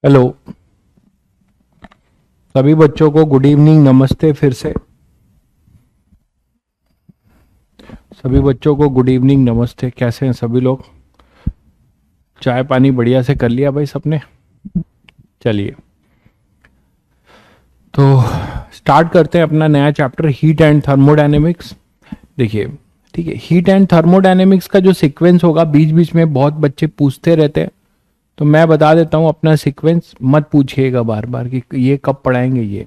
Hello. सभी बच्चों को गुड इवनिंग, नमस्ते। फिर से सभी बच्चों को गुड इवनिंग, नमस्ते। कैसे हैं सभी लोग? चाय पानी बढ़िया से कर लिया भाई सबने? चलिए, तो स्टार्ट करते हैं अपना नया चैप्टर, हीट एंड थर्मोडायनेमिक्स। देखिए, ठीक है, हीट एंड थर्मोडायनेमिक्स का जो सीक्वेंस होगा, बीच बीच में बहुत बच्चे पूछते रहते हैं, तो मैं बता देता हूं अपना सीक्वेंस। मत पूछिएगा बार बार कि ये कब पढ़ाएंगे ये।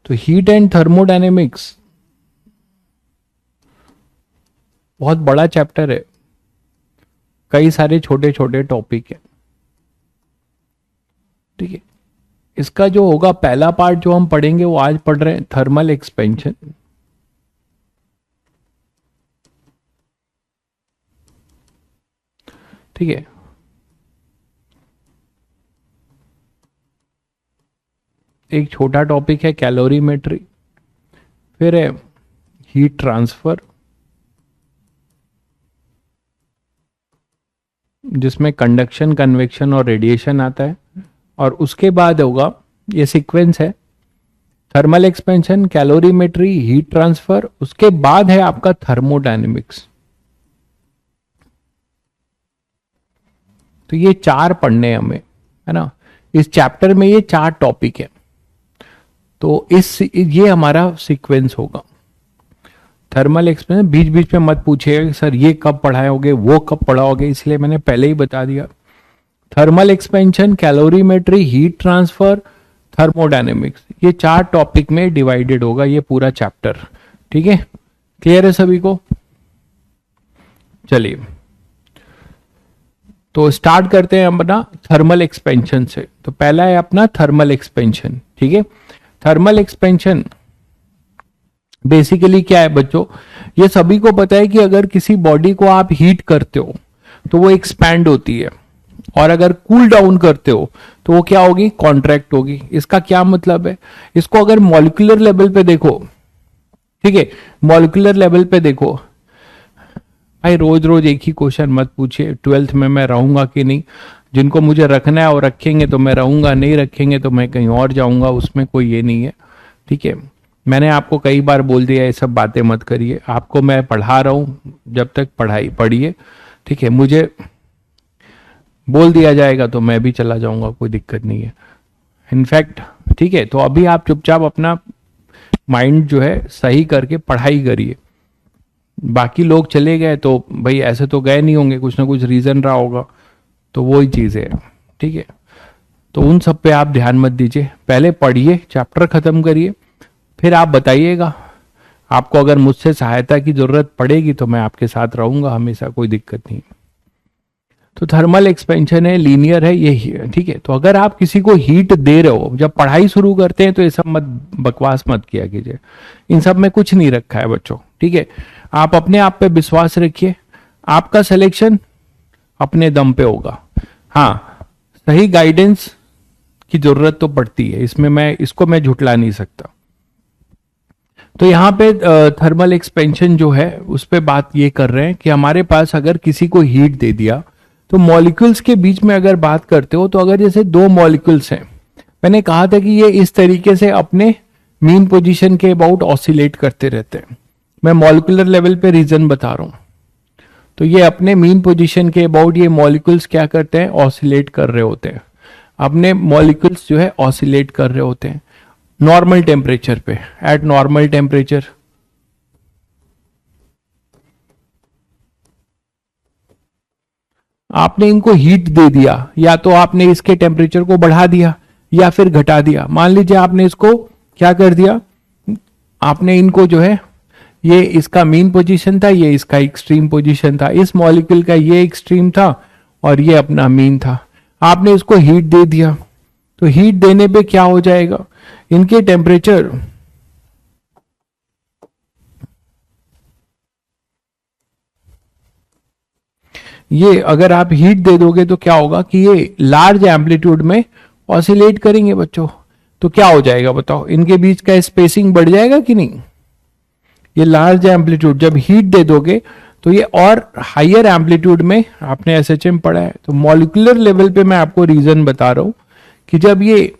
तो हीट एंड थर्मोडायनेमिक्स बहुत बड़ा चैप्टर है, कई सारे छोटे छोटे टॉपिक है। ठीक है, इसका जो होगा पहला पार्ट जो हम पढ़ेंगे वो आज पढ़ रहे हैं, थर्मल एक्सपेंशन। ठीक है, एक छोटा टॉपिक है कैलोरीमेट्री, फिर है हीट ट्रांसफर जिसमें कंडक्शन, कन्वेक्शन और रेडिएशन आता है, और उसके बाद होगा, ये सीक्वेंस है, thermal expansion, calorimetry, heat transfer, उसके बाद है आपका थर्मोडायनेमिक्स। तो ये चार पढ़ने हैं हमें, है ना। इस चैप्टर में ये चार टॉपिक है, तो ये हमारा सीक्वेंस होगा। थर्मल एक्सपेंशन, बीच बीच में मत पूछिएगा कि सर ये कब पढ़ाओगे वो कब पढ़ाओगे, इसलिए मैंने पहले ही बता दिया। Thermal expansion, calorimetry, heat transfer, thermodynamics, ये चार टॉपिक में डिवाइडेड होगा ये पूरा चैप्टर। ठीक है, क्लियर है सभी को? चलिए, तो स्टार्ट करते हैं अपना थर्मल एक्सपेंशन से। तो पहला है अपना थर्मल एक्सपेंशन। ठीक है, थर्मल एक्सपेंशन बेसिकली क्या है बच्चों, ये सभी को पता है कि अगर किसी बॉडी को आप हीट करते हो तो वो एक्सपैंड होती है, और अगर कूल डाउन करते हो तो वो क्या होगी, कॉन्ट्रैक्ट होगी। इसका क्या मतलब है, इसको अगर मॉलिक्यूलर लेवल पे देखो, ठीक है, मॉलिक्यूलर लेवल पे देखो भाई, रोज रोज एक ही क्वेश्चन मत पूछिए, 12th में मैं रहूंगा कि नहीं। जिनको मुझे रखना है और रखेंगे तो मैं रहूंगा, नहीं रखेंगे तो मैं कहीं और जाऊंगा, उसमें कोई ये नहीं है। ठीक है, मैंने आपको कई बार बोल दिया ये सब बातें मत करिए, आपको मैं पढ़ा रहा हूं, जब तक पढ़ाई पढ़िए। ठीक है, मुझे बोल दिया जाएगा तो मैं भी चला जाऊंगा, कोई दिक्कत नहीं है। इनफैक्ट ठीक है, तो अभी आप चुपचाप अपना माइंड जो है सही करके पढ़ाई करिए। बाकी लोग चले गए तो भाई ऐसे तो गए नहीं होंगे, कुछ ना कुछ रीजन रहा होगा, तो वही चीज है। ठीक है, तो उन सब पे आप ध्यान मत दीजिए, पहले पढ़िए, चैप्टर खत्म करिए, फिर आप बताइएगा। आपको अगर मुझसे सहायता की जरूरत पड़ेगी तो मैं आपके साथ रहूंगा हमेशा, कोई दिक्कत नहीं। तो थर्मल एक्सपेंशन है, लीनियर है ये। ठीक है, तो अगर आप किसी को हीट दे रहे हो, जब पढ़ाई शुरू करते हैं तो ये सब मत बकवास मत किया कीजिए, इन सब में कुछ नहीं रखा है बच्चों। ठीक है, आप अपने आप पे विश्वास रखिए, आपका सिलेक्शन अपने दम पे होगा। हाँ, सही गाइडेंस की जरूरत तो पड़ती है, इसमें मैं झुटला नहीं सकता। तो यहाँ पे थर्मल एक्सपेंशन जो है उस पे बात ये कर रहे हैं कि हमारे पास अगर किसी को हीट दे दिया तो मॉलिक्यूल्स के बीच में अगर बात करते हो, तो अगर जैसे दो मॉलिक्यूल्स हैं, मैंने कहा था कि ये इस तरीके से अपने मीन पोजीशन के अबाउट ऑसिलेट करते रहते हैं। मैं मॉलिक्यूलर लेवल पे रीजन बता रहा हूं, तो ये अपने मीन पोजीशन के अबाउट ये मॉलिक्यूल्स क्या करते हैं, ऑसिलेट कर रहे होते हैं। अपने मॉलिक्यूल्स जो है ऑसिलेट कर रहे होते हैं नॉर्मल टेम्परेचर पे, एट नॉर्मल टेम्परेचर। आपने इनको हीट दे दिया, या तो आपने इसके टेम्परेचर को बढ़ा दिया या फिर घटा दिया। मान लीजिए आपने इसको क्या कर दिया, आपने इनको जो है, ये इसका मीन पोजीशन था, ये इसका एक्सट्रीम पोजीशन था, इस मॉलिक्यूल का ये एक्सट्रीम था और ये अपना मीन था। आपने इसको हीट दे दिया, तो हीट देने पे क्या हो जाएगा, इनके टेम्परेचर ये अगर आप हीट दे दोगे तो क्या होगा कि ये लार्ज एम्पलीट्यूड में ऑसिलेट करेंगे बच्चों। तो क्या हो जाएगा बताओ, इनके बीच का स्पेसिंग बढ़ जाएगा कि नहीं। ये लार्ज एम्पलीट्यूड जब हीट दे दोगे तो ये और हायर एम्पलीट्यूड में आपने एसएचएम पढ़ा है। तो मॉलिक्यूलर लेवल पे मैं आपको रीजन बता रहा हूं कि जब ये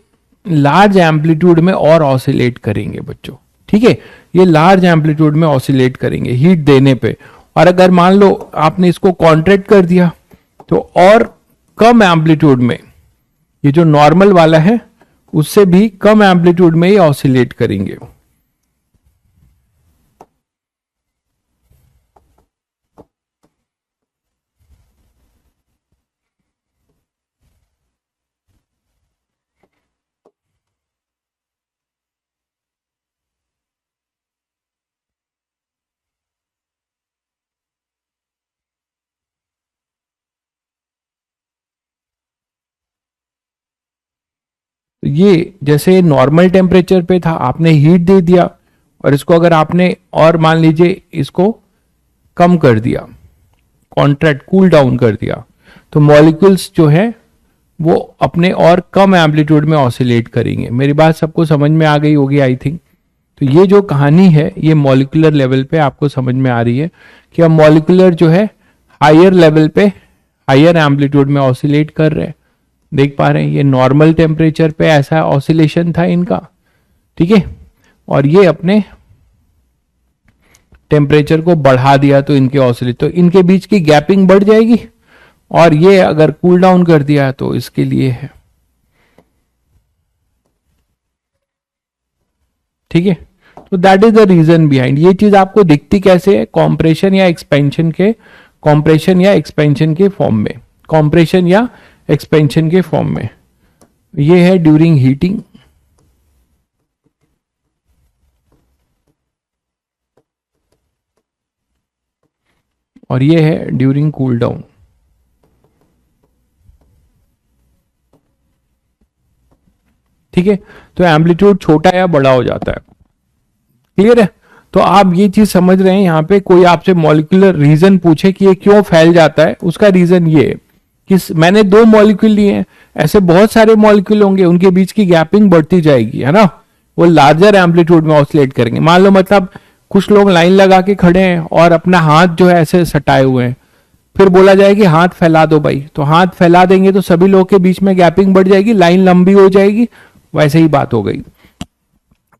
लार्ज एम्पलीट्यूड में और ऑसिलेट करेंगे बच्चों, ठीक है, ये लार्ज एम्पलीट्यूड में ऑसिलेट करेंगे हीट देने पे, और अगर मान लो आपने इसको कॉन्ट्रैक्ट कर दिया तो और कम एम्पलीट्यूड में, ये जो नॉर्मल वाला है उससे भी कम एम्पलीट्यूड में ये ऑसिलेट करेंगे। ये जैसे नॉर्मल टेम्परेचर पे था, आपने हीट दे दिया, और इसको अगर आपने और मान लीजिए इसको कम कर दिया, कॉन्ट्रैक्ट कूल डाउन कर दिया, तो मॉलिक्यूल्स जो है वो अपने और कम एम्पलीट्यूड में ऑसिलेट करेंगे। मेरी बात सबको समझ में आ गई होगी आई थिंक। तो ये जो कहानी है ये मॉलिक्यूलर लेवल पे आपको समझ में आ रही है कि अब मॉलिक्यूलर जो है हायर लेवल पे हायर एम्पलीट्यूड में ऑसिलेट कर रहे हैं। देख पा रहे हैं ये नॉर्मल टेम्परेचर पे ऐसा ऑसिलेशन था इनका, ठीक है, और ये अपने टेम्परेचर को बढ़ा दिया तो इनके ऑसिलेट, तो इनके बीच की गैपिंग बढ़ जाएगी, और ये अगर कूल डाउन कर दिया तो इसके लिए है, ठीक है। तो that is the reason behind. ये चीज आपको दिखती कैसे है, कॉम्प्रेशन या एक्सपेंशन के, कॉम्प्रेशन या एक्सपेंशन के फॉर्म में, कॉम्प्रेशन या एक्सपेंशन के फॉर्म में। ये है ड्यूरिंग हीटिंग, और ये है ड्यूरिंग कूल डाउन। ठीक है, तो एम्पलीट्यूड छोटा या बड़ा हो जाता है। क्लियर है? तो आप ये चीज समझ रहे हैं, यहां पे कोई आपसे मॉलिक्यूलर रीजन पूछे कि ये क्यों फैल जाता है, उसका रीजन ये है कि मैंने दो मॉलिक्यूल लिए हैं, ऐसे बहुत सारे मॉलिक्यूल होंगे, उनके बीच की गैपिंग बढ़ती जाएगी, है ना, वो लार्जर एम्पलीट्यूड में ऑसिलेट करेंगे। मान लो मतलब कुछ लोग लाइन लगा के खड़े हैं और अपना हाथ जो है ऐसे सटाए हुए हैं, फिर बोला जाए कि हाथ फैला दो भाई, तो हाथ फैला देंगे तो सभी लोग के बीच में गैपिंग बढ़ जाएगी, लाइन लंबी हो जाएगी, वैसे ही बात हो गई।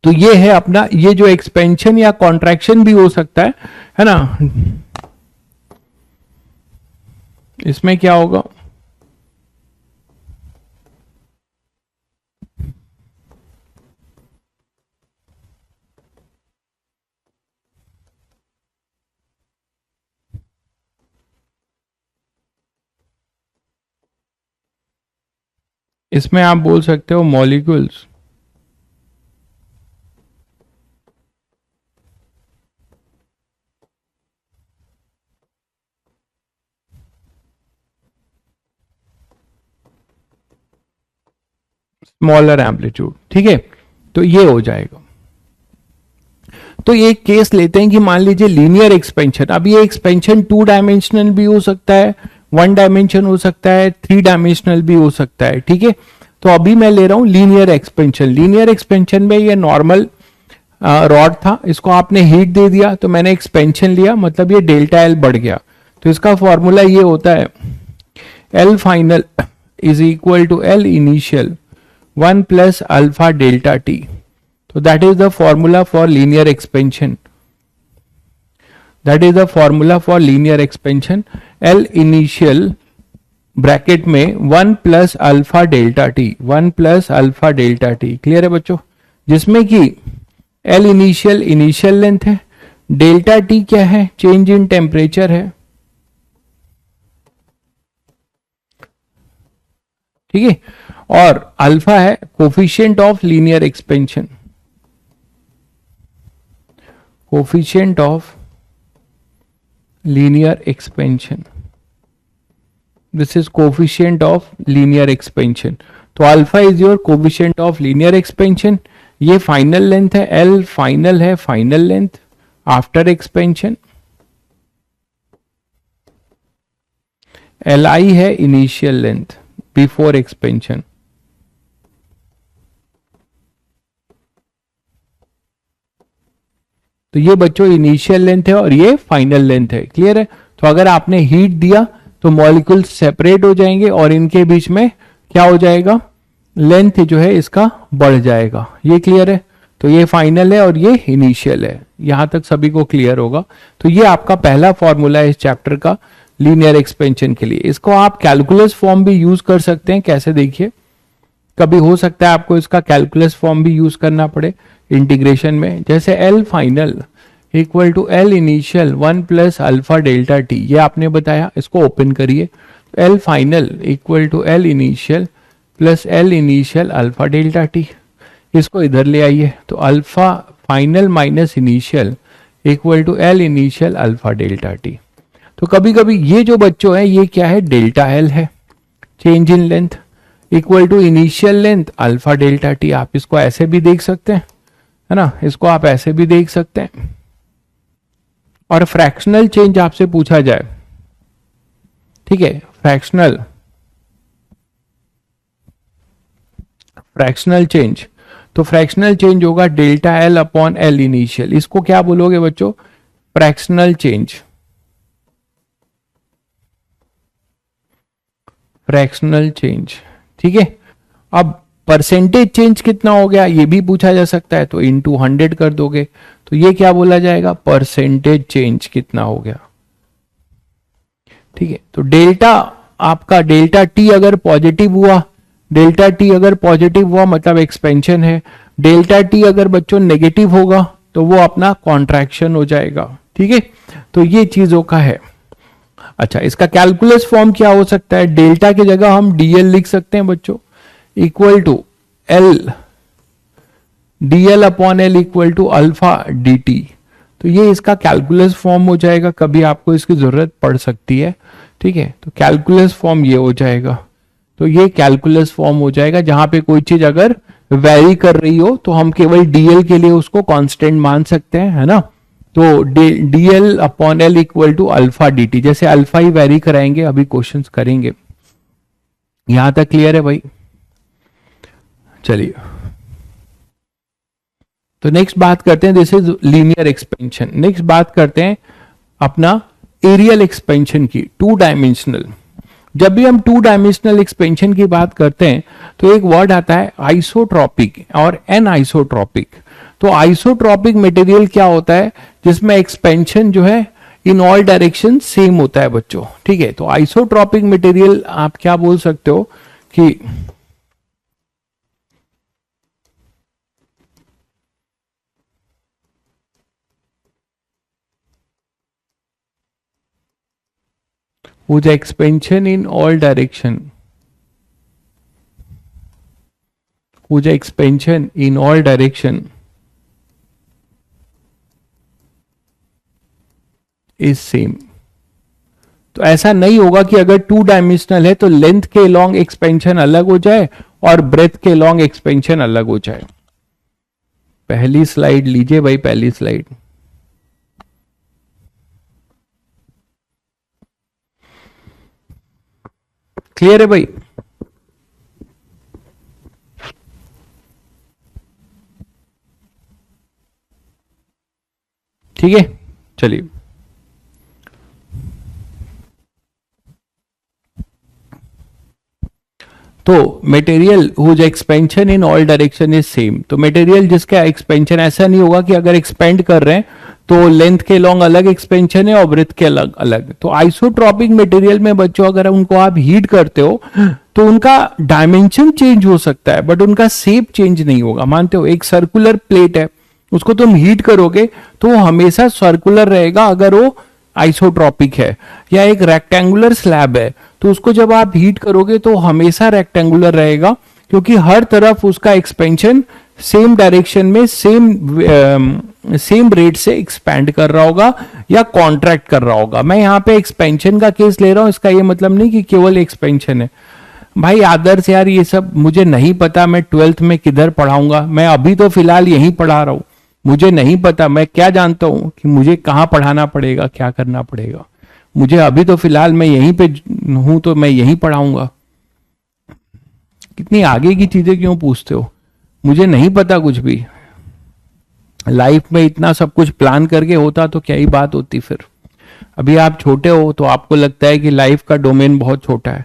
तो ये है अपना, ये जो एक्सपेंशन या कॉन्ट्रैक्शन भी हो सकता है ना, इसमें क्या होगा, इसमें आप बोल सकते हो मॉलिक्यूल्स स्मॉलर एम्पलीट्यूड, ठीक है, तो ये हो जाएगा। तो एक केस लेते हैं कि मान लीजिए लीनियर एक्सपेंशन, अब ये एक्सपेंशन 2 डायमेंशनल भी हो सकता है, 1 डायमेंशन हो सकता है, 3 डायमेंशनल भी हो सकता है, ठीक है। तो अभी मैं ले रहा हूं लीनियर एक्सपेंशन। लीनियर एक्सपेंशन में ये नॉर्मल रॉड था, इसको आपने हीट दे दिया तो मैंने एक्सपेंशन लिया, मतलब ये डेल्टा एल बढ़ गया। तो इसका फॉर्मूला ये होता है L final is equal to L initial 1 plus alpha delta T. So that is the formula for linear expansion. That is the formula for linear expansion. L initial bracket में 1 plus alpha delta T, 1 plus alpha delta T. Clear है बच्चों? जिसमें कि L initial initial length है, delta T क्या है, change in temperature है, ठीक है, और अल्फा है coefficient of linear expansion, coefficient of linear expansion, this is coefficient of linear expansion. तो alpha is your coefficient of linear expansion. ये फाइनल लेंथ है, एल फाइनल है, final length after expansion, L I है initial length before expansion. तो ये बच्चों initial length है और ये फाइनल लेंथ है। क्लियर है? तो अगर आपने हीट दिया तो मॉलिक्यूल सेपरेट हो जाएंगे और इनके बीच में क्या हो जाएगा, लेंथ जो है इसका बढ़ जाएगा। ये क्लियर है? तो ये फाइनल है और ये इनिशियल है। यहां तक सभी को क्लियर होगा। तो ये आपका पहला फॉर्मूला है इस चैप्टर का लीनियर एक्सपेंशन के लिए। इसको आप कैलकुलस फॉर्म भी यूज कर सकते हैं। कैसे, देखिए, कभी हो सकता है आपको इसका कैलकुलस फॉर्म भी यूज करना पड़े इंटीग्रेशन में। जैसे L final equal to L initial 1 plus alpha delta T, ये आपने बताया। इसको ओपन करिए, L final equal to L initial plus L initial alpha delta T. इसको इधर ले आइए, तो alpha final minus initial equal to L initial alpha delta T. तो कभी कभी ये जो बच्चों है ये क्या है, डेल्टा एल है, change in length equal to initial length alpha delta T. आप इसको ऐसे भी देख सकते हैं, है ना, इसको आप ऐसे भी देख सकते हैं। और फ्रैक्शनल चेंज आपसे पूछा जाए, ठीक है, फ्रैक्शनल चेंज, तो फ्रैक्शनल चेंज होगा delta L upon L initial. इसको क्या बोलोगे बच्चों, फ्रैक्शनल चेंज, फ्रैक्शनल चेंज। ठीक है, अब परसेंटेज चेंज कितना हो गया ये भी पूछा जा सकता है, तो इनटू 100 कर दोगे तो ये क्या बोला जाएगा, परसेंटेज चेंज कितना हो गया। ठीक है, तो डेल्टा आपका डेल्टा टी अगर पॉजिटिव हुआ, डेल्टा टी अगर पॉजिटिव हुआ मतलब एक्सपेंशन है। डेल्टा टी अगर बच्चों नेगेटिव होगा तो वो अपना कॉन्ट्रैक्शन हो जाएगा। ठीक है, तो ये चीजों का है। अच्छा, इसका कैलकुलस फॉर्म क्या हो सकता है, डेल्टा की जगह हम डीएल लिख सकते हैं बच्चों, equal to L DL upon L equal to alpha D T. तो ये इसका कैलकुलस फॉर्म हो जाएगा, कभी आपको इसकी जरूरत पड़ सकती है। ठीक है, तो कैलकुलस फॉर्म ये हो जाएगा। तो ये कैलकुलस फॉर्म हो जाएगा, जहां पे कोई चीज अगर वेरी कर रही हो तो हम केवल डीएल के लिए उसको कांस्टेंट मान सकते हैं, है ना। तो DL upon L equal to alpha D T, जैसे अल्फा ही वेरी कराएंगे, अभी क्वेश्चंस करेंगे। यहां तक क्लियर है भाई? चलिए, तो नेक्स्ट बात करते हैं, this is linear expansion. Next बात करते हैं अपना एरियल एक्सपेंशन की, टू डायमेंशनल। जब भी हम टू डायमेंशनल एक्सपेंशन की बात करते हैं तो एक वर्ड आता है आइसोट्रॉपिक और एनआइसोट्रॉपिक। तो आइसोट्रॉपिक मटेरियल क्या होता है, जिसमें एक्सपेंशन जो है इन ऑल डायरेक्शन सेम होता है बच्चों। ठीक है, तो आइसोट्रॉपिक मटेरियल आप क्या बोल सकते हो कि whose expansion in all direction, whose expansion in all direction is same। तो ऐसा नहीं होगा कि अगर टू डायमेंशनल है तो लेंथ के लॉन्ग एक्सपेंशन अलग हो जाए और ब्रेथ के लॉन्ग एक्सपेंशन अलग हो जाए। पहली स्लाइड लीजिए भाई, पहली स्लाइड। क्लियर है भाई? ठीक है, चलिए। तो material whose expansion in all direction is same. तो मटेरियल जिसका एक्सपेंशन ऐसा नहीं होगा कि अगर एक्सपेंड कर रहे हैं तो लेंथ के लॉन्ग अलग एक्सपेंशन है और ब्रेथ के अलग अलग। तो आइसोट्रॉपिक मटेरियल में बच्चों अगर उनको आप हीट करते हो तो उनका डायमेंशन चेंज हो सकता है बट उनका शेप चेंज नहीं होगा। मानते हो, एक सर्कुलर प्लेट है, उसको तुम हीट करोगे तो वो हमेशा सर्कुलर रहेगा अगर वो आइसोट्रॉपिक है, या एक रेक्टेंगुलर स्लैब है तो उसको जब आप हीट करोगे तो हमेशा रेक्टेंगुलर रहेगा, क्योंकि हर तरफ उसका एक्सपेंशन सेम डायरेक्शन में सेम रेट से एक्सपैंड कर रहा होगा या कॉन्ट्रैक्ट कर रहा होगा। मैं यहाँ पे एक्सपेंशन का केस ले रहा हूं, इसका ये मतलब नहीं कि केवल एक्सपेंशन है भाई। आदर्श यार ये सब मुझे नहीं पता, मैं 12th में किधर पढ़ाऊंगा, मैं अभी तो फिलहाल यहीं पढ़ा रहा हूं, मुझे नहीं पता, मैं क्या जानता हूं कि मुझे कहाँ पढ़ाना पड़ेगा, क्या करना पड़ेगा। मुझे अभी तो फिलहाल मैं यहीं पे हूं तो मैं यहीं पढ़ाऊंगा। कितनी आगे की चीजें क्यों पूछते हो, मुझे नहीं पता कुछ भी, लाइफ में इतना सब कुछ प्लान करके होता तो क्या ही बात होती फिर। अभी आप छोटे हो तो आपको लगता है कि लाइफ का डोमेन बहुत छोटा है।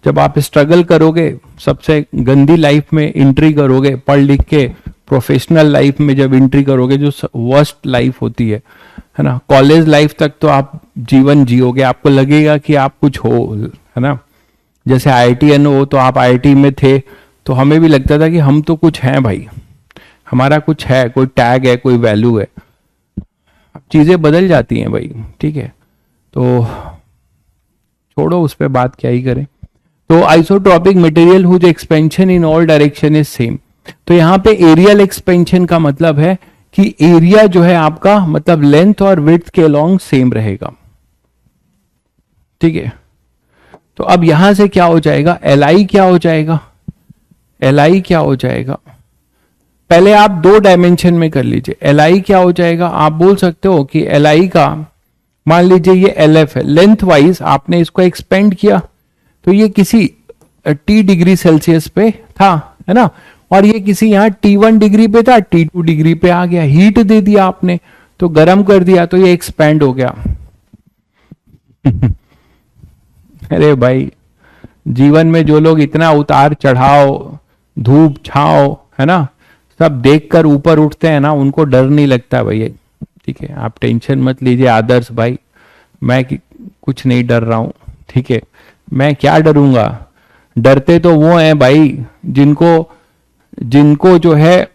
जब आप स्ट्रगल करोगे, सबसे गंदी लाइफ में एंट्री करोगे, पढ़ लिख के प्रोफेशनल लाइफ में जब एंट्री करोगे, जो वर्स्ट लाइफ होती है ना, कॉलेज लाइफ तक तो आप जीवन जियोगे, आपको लगेगा कि आप कुछ हो, है ना। जैसे IITN हो तो आप IIT में थे तो हमें भी लगता था कि हम तो कुछ हैं भाई, हमारा कुछ है, कोई टैग है, कोई वैल्यू है। अब चीजें बदल जाती हैं भाई, ठीक है, तो छोड़ो उस पर बात, क्या ही करें। तो isotropic material whose expansion in all direction is same. तो यहाँ पे एरियल एक्सपेंशन का मतलब है कि एरिया जो है आपका, मतलब लेंथ और विड्थ के अलोंग सेम रहेगा, ठीक है। तो अब यहां से क्या हो जाएगा, Li क्या हो जाएगा, Li क्या हो जाएगा, पहले आप 2 डायमेंशन में कर लीजिए। Li क्या हो जाएगा, आप बोल सकते हो कि Li का, मान लीजिए ये LF है, लेंथ वाइज आपने इसको एक्सपेंड किया तो ये किसी T डिग्री सेल्सियस पे था, है ना, और ये किसी यहाँ T1 डिग्री पे था, T2 डिग्री पे आ गया, हीट दे दिया आपने तो गर्म कर दिया तो ये एक्सपेंड हो गया। अरे भाई, जीवन में जो लोग इतना उतार चढ़ाव, धूप छाव, है ना, सब देखकर ऊपर उठते हैं ना, उनको डर नहीं लगता भैया, ठीक है। आप टेंशन मत लीजिए आदर्श भाई, मैं कुछ नहीं डर रहा हूं, ठीक है। मैं क्या डरूंगा, डरते तो वो हैं भाई जिनको जो है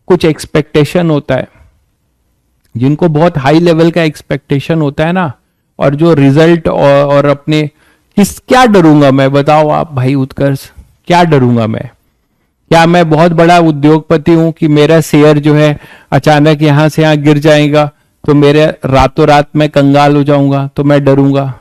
कुछ एक्सपेक्टेशन होता है, जिनको बहुत हाई लेवल का एक्सपेक्टेशन होता है ना, और जो रिजल्ट और अपने क्या डरूंगा मैं, बताओ आप भाई उत्कर्ष, क्या डरूंगा मैं? क्या मैं बहुत बड़ा उद्योगपति हूं कि मेरा शेयर जो है अचानक यहां से यहां गिर जाएगा तो मेरे रातों रात मैं कंगाल हो जाऊंगा तो मैं डरूंगा?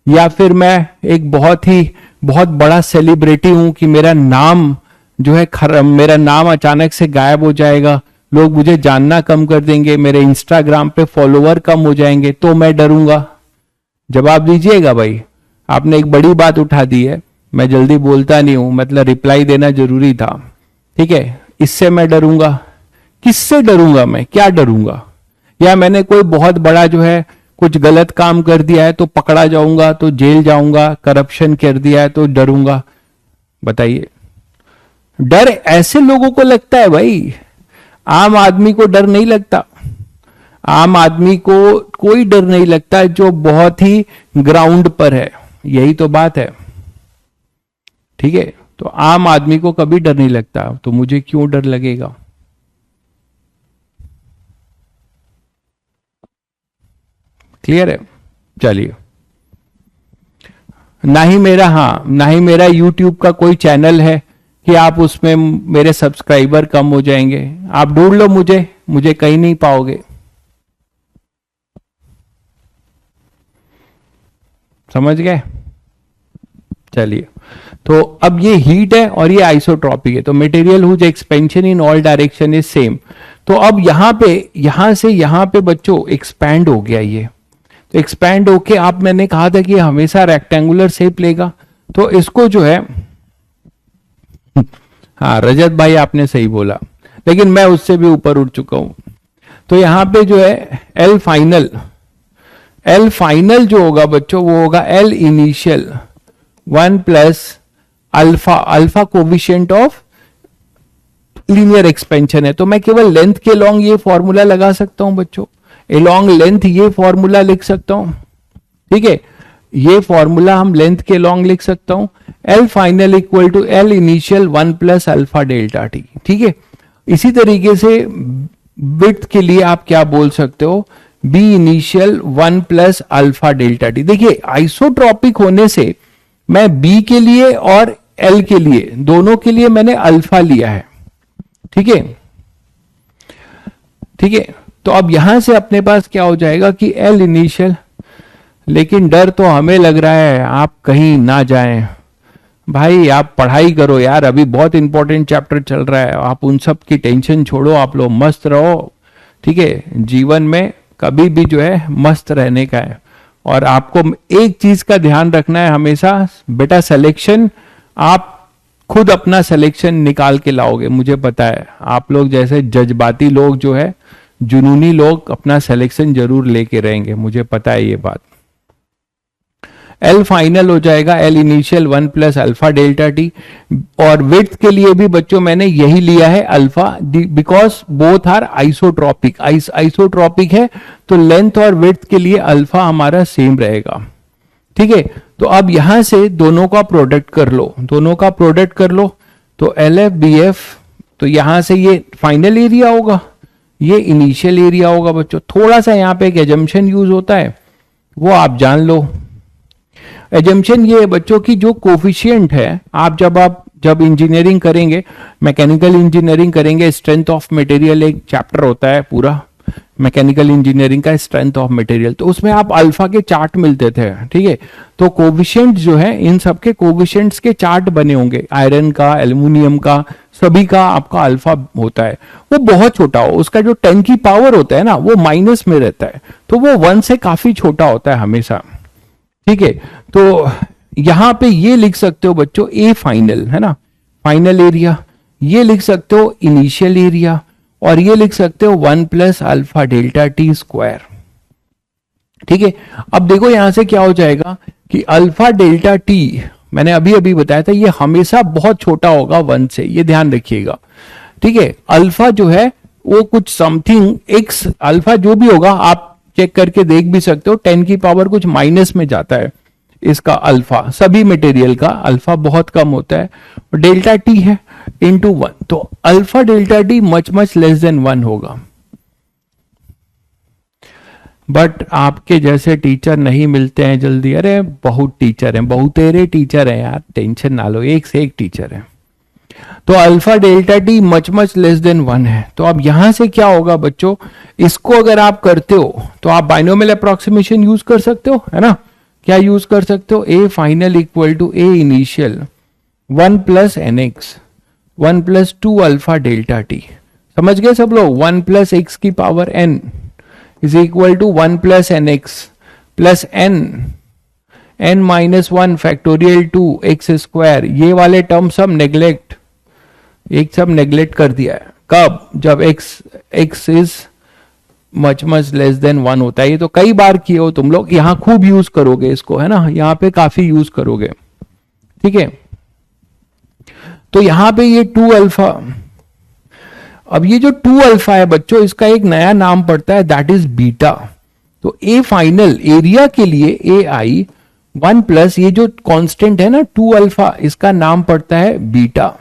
या फिर मैं एक बहुत बड़ा सेलिब्रिटी हूं कि मेरा नाम जो है मेरा नाम अचानक से गायब हो जाएगा, लोग मुझे जानना कम कर देंगे, मेरे इंस्टाग्राम पे फॉलोवर कम हो जाएंगे, तो मैं डरूंगा? जवाब दीजिएगा भाई। आपने एक बड़ी बात उठा दी है, मैं जल्दी बोलता नहीं हूं, मतलब रिप्लाई देना जरूरी था, ठीक है। इससे मैं डरूंगा, किससे डरूंगा मैं, क्या डरूंगा? या मैंने कोई बहुत बड़ा जो है कुछ गलत काम कर दिया है तो पकड़ा जाऊंगा, तो जेल जाऊंगा, करप्शन कर दिया है तो डरूंगा? बताइए। डर ऐसे लोगों को लगता है भाई, आम आदमी को डर नहीं लगता। आम आदमी को कोई डर नहीं लगता जो बहुत ही ग्राउंड पर है, यही तो बात है, ठीक है। तो आम आदमी को कभी डर नहीं लगता, तो मुझे क्यों डर लगेगा? क्लियर है? चलिए। ना ही मेरा YouTube का कोई चैनल है कि आप उसमें मेरे सब्सक्राइबर कम हो जाएंगे। आप ढूंढ लो मुझे कहीं नहीं पाओगे। समझ गए? चलिए, तो अब ये हीट है और ये आइसोट्रॉपिक है, तो material whose expansion in all direction is same. तो अब यहां से यहां पे बच्चों एक्सपैंड हो गया ये, तो एक्सपैंड होके आप, मैंने कहा था कि हमेशा रेक्टेंगुलर शेप लेगा, तो इसको जो है, हाँ रजत भाई आपने सही बोला, लेकिन मैं उससे भी ऊपर उठ चुका हूं। तो यहां पे जो है एल फाइनल जो होगा बच्चों, वो होगा L initial 1 plus alpha coefficient of linear expansion है। तो मैं केवल लेंथ के लॉन्ग ये फॉर्मूला लगा सकता हूं बच्चों, एलॉन्ग लेंथ ये फॉर्मूला लिख सकता हूं, ठीक है। ये फॉर्मूला हम लेंथ के लॉन्ग लिख सकता हूं, L final equal to L initial 1 plus alpha delta T, ठीक है। इसी तरीके से विड्थ के लिए आप क्या बोल सकते हो, B initial 1 plus alpha delta T. देखिए आइसोट्रॉपिक होने से मैं बी के लिए और एल के लिए, दोनों के लिए मैंने अल्फा लिया है, ठीक है, ठीक है। तो अब यहां से अपने पास क्या हो जाएगा कि एल इनिशियल, लेकिन डर तो हमें लग रहा है आप कहीं ना जाएं भाई, आप पढ़ाई करो यार, अभी बहुत इंपॉर्टेंट चैप्टर चल रहा है, आप उन सब की टेंशन छोड़ो, आप लोग मस्त रहो, ठीक है। जीवन में कभी भी जो है मस्त रहने का है, और आपको एक चीज का ध्यान रखना है हमेशा, बेटा सिलेक्शन आप खुद अपना सिलेक्शन निकाल के लाओगे। मुझे पता है आप लोग जैसे जज्बाती लोग जो है जुनूनी लोग अपना सिलेक्शन जरूर लेके रहेंगे, मुझे पता है ये बात। एल फाइनल हो जाएगा, L initial 1 plus alpha delta T. और विड्थ के लिए भी बच्चों मैंने यही लिया है alpha, because both are isotropic, isotropic है तो लेंथ और विड्थ के लिए अल्फा हमारा सेम रहेगा। ठीक है, तो अब यहां से दोनों का प्रोडक्ट कर लो, दोनों का प्रोडक्ट कर लो, तो एल एफ बी एफ, तो यहां से ये फाइनल एरिया होगा, ये इनिशियल एरिया होगा बच्चों। थोड़ा सा यहां पे एक एजम्पशन यूज होता है, वो आप जान लो। एजम्पशन ये है बच्चों की जो कोफिशिएंट है, आप जब इंजीनियरिंग करेंगे, मैकेनिकल इंजीनियरिंग करेंगे, स्ट्रेंथ ऑफ मटेरियल एक चैप्टर होता है पूरा मैकेनिकल इंजीनियरिंग का, स्ट्रेंथ ऑफ मटेरियल, तो उसमें आप अल्फा के चार्ट मिलते थे। ठीक है, तो कोविशेंट जो है, इन सबके कोविशेंट्स के चार्ट बने होंगे, आयरन का, एल्यूमिनियम का, सभी का आपका अल्फा होता है। वो बहुत छोटा हो, उसका जो 10 की पावर होता है ना, वो माइनस में रहता है, तो वो 1 से काफी छोटा होता है हमेशा। ठीक है, तो यहां पे ये लिख सकते हो बच्चों ए फाइनल, है ना, फाइनल एरिया, ये लिख सकते हो इनिशियल एरिया, और ये लिख सकते हो 1 plus alpha delta T square. ठीक है, अब देखो यहां से क्या हो जाएगा कि अल्फा डेल्टा टी, मैंने अभी अभी बताया था, ये हमेशा बहुत छोटा होगा 1 से, ये ध्यान रखिएगा। ठीक है, अल्फा जो है वो कुछ समथिंग एक्स, अल्फा जो भी होगा आप चेक करके देख भी सकते हो, 10 की पावर कुछ माइनस में जाता है इसका अल्फा, सभी मटेरियल का अल्फा बहुत कम होता है, और डेल्टा टी है इंटू 1, तो alpha delta T much less than 1 होगा। बट आपके जैसे टीचर नहीं मिलते हैं जल्दी, अरे बहुत टीचर हैं, बहुतेरे टीचर हैं यार, टेंशन ना लो, एक से एक टीचर है। तो alpha delta T much less than 1 है। तो अब यहां से क्या होगा बच्चों, इसको अगर आप करते हो तो आप बाइनोमियल अप्रोक्सीमेशन यूज कर सकते हो, है ना, क्या यूज कर सकते हो, A final equal to A initial 1 plus N X 1 plus 2 alpha delta T. समझ गए सब लोग, 1 प्लस एक्स की power N is equal to 1 plus N X plus N minus 1 factorial 2 X square. ये वाले टर्म सब नेग्लेक्ट, एक सब नेग्लेक्ट कर दिया है। कब, जब x is much less than 1 होता है। ये तो कई बार किए हो तुम लोग, यहां खूब यूज करोगे इसको, है ना, यहां पे काफी यूज करोगे। ठीक है, तो यहां पे ये 2 अल्फा, अब ये जो 2 अल्फा है बच्चों, इसका एक नया नाम पड़ता है, दैट इज बीटा। तो ए फाइनल एरिया के लिए ए आई 1 प्लस ये जो कांस्टेंट है ना 2 अल्फा, इसका नाम पड़ता है बीटा,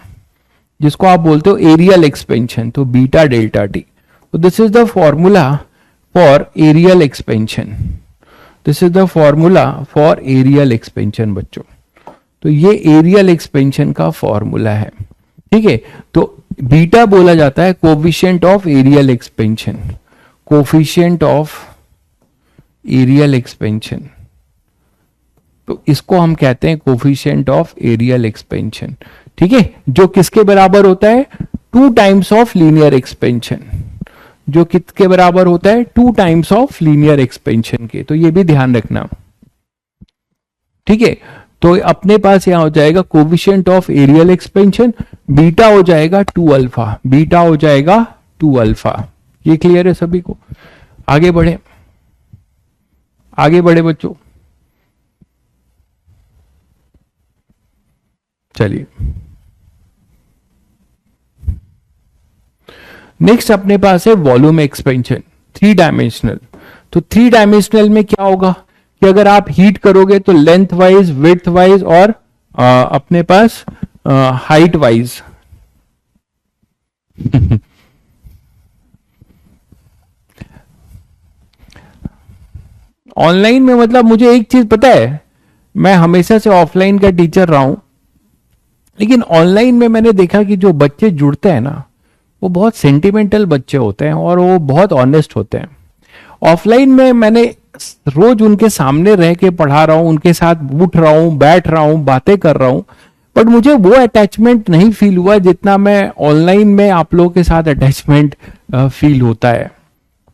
जिसको आप बोलते हो एरियल एक्सपेंशन, तो बीटा डेल्टा टी। तो this is the formula for areal expansion, this is the formula for areal expansion बच्चों। तो ये एरियल एक्सपेंशन का फॉर्मूला है। ठीक है, तो बीटा बोला जाता है coefficient of areal expansion, coefficient of areal expansion, तो इसको हम कहते हैं कोफिशिएंट ऑफ एरियल एक्सपेंशन। ठीक है, जो किसके बराबर होता है, 2 टाइम्स ऑफ लीनियर एक्सपेंशन, जो किसके बराबर होता है, 2 टाइम्स ऑफ लीनियर एक्सपेंशन के। तो ये भी ध्यान रखना। ठीक है, तो अपने पास यहां हो जाएगा coefficient of areal expansion, beta हो जाएगा 2 अल्फा, बीटा हो जाएगा 2 अल्फा। ये क्लियर है सभी को? आगे बढ़े, आगे बढ़े बच्चों, चलिए नेक्स्ट अपने पास है वॉल्यूम एक्सपेंशन 3 डायमेंशनल। तो 3 डायमेंशनल में क्या होगा कि अगर आप हीट करोगे तो लेंथ वाइज, विड्थ वाइज और अपने पास हाइट वाइज ऑनलाइन में, मतलब मुझे एक चीज पता है, मैं हमेशा से ऑफलाइन का टीचर रहा हूं, लेकिन ऑनलाइन में मैंने देखा कि जो बच्चे जुड़ते हैं ना, वो बहुत सेंटिमेंटल बच्चे होते हैं और वो बहुत ऑनेस्ट होते हैं। ऑफलाइन में मैंने रोज उनके सामने रह के पढ़ा रहा हूं, उनके साथ उठ रहा हूं, बैठ रहा हूं, बातें कर रहा हूं, बट मुझे वो अटैचमेंट नहीं फील हुआ जितना मैं ऑनलाइन में आप लोगों के साथ अटैचमेंट फील होता है।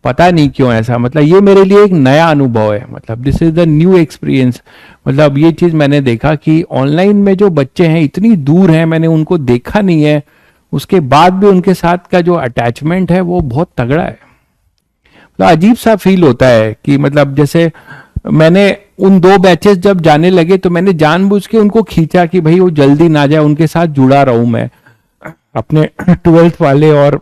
पता नहीं क्यों ऐसा, मतलब ये मेरे लिए एक नया अनुभव है, मतलब this is the new experience. मतलब ये चीज मैंने देखा कि ऑनलाइन में जो बच्चे हैं इतनी दूर हैं, मैंने उनको देखा नहीं है, उसके बाद भी उनके साथ का जो अटैचमेंट है वो बहुत तगड़ा है। तो अजीब सा फील होता है कि मतलब जैसे मैंने उन 2 बैचेस जब जाने लगे तो मैंने जानबूझ के उनको खींचा कि भाई वो जल्दी ना जाए, उनके साथ जुड़ा रहूं मैं, अपने 12th वाले और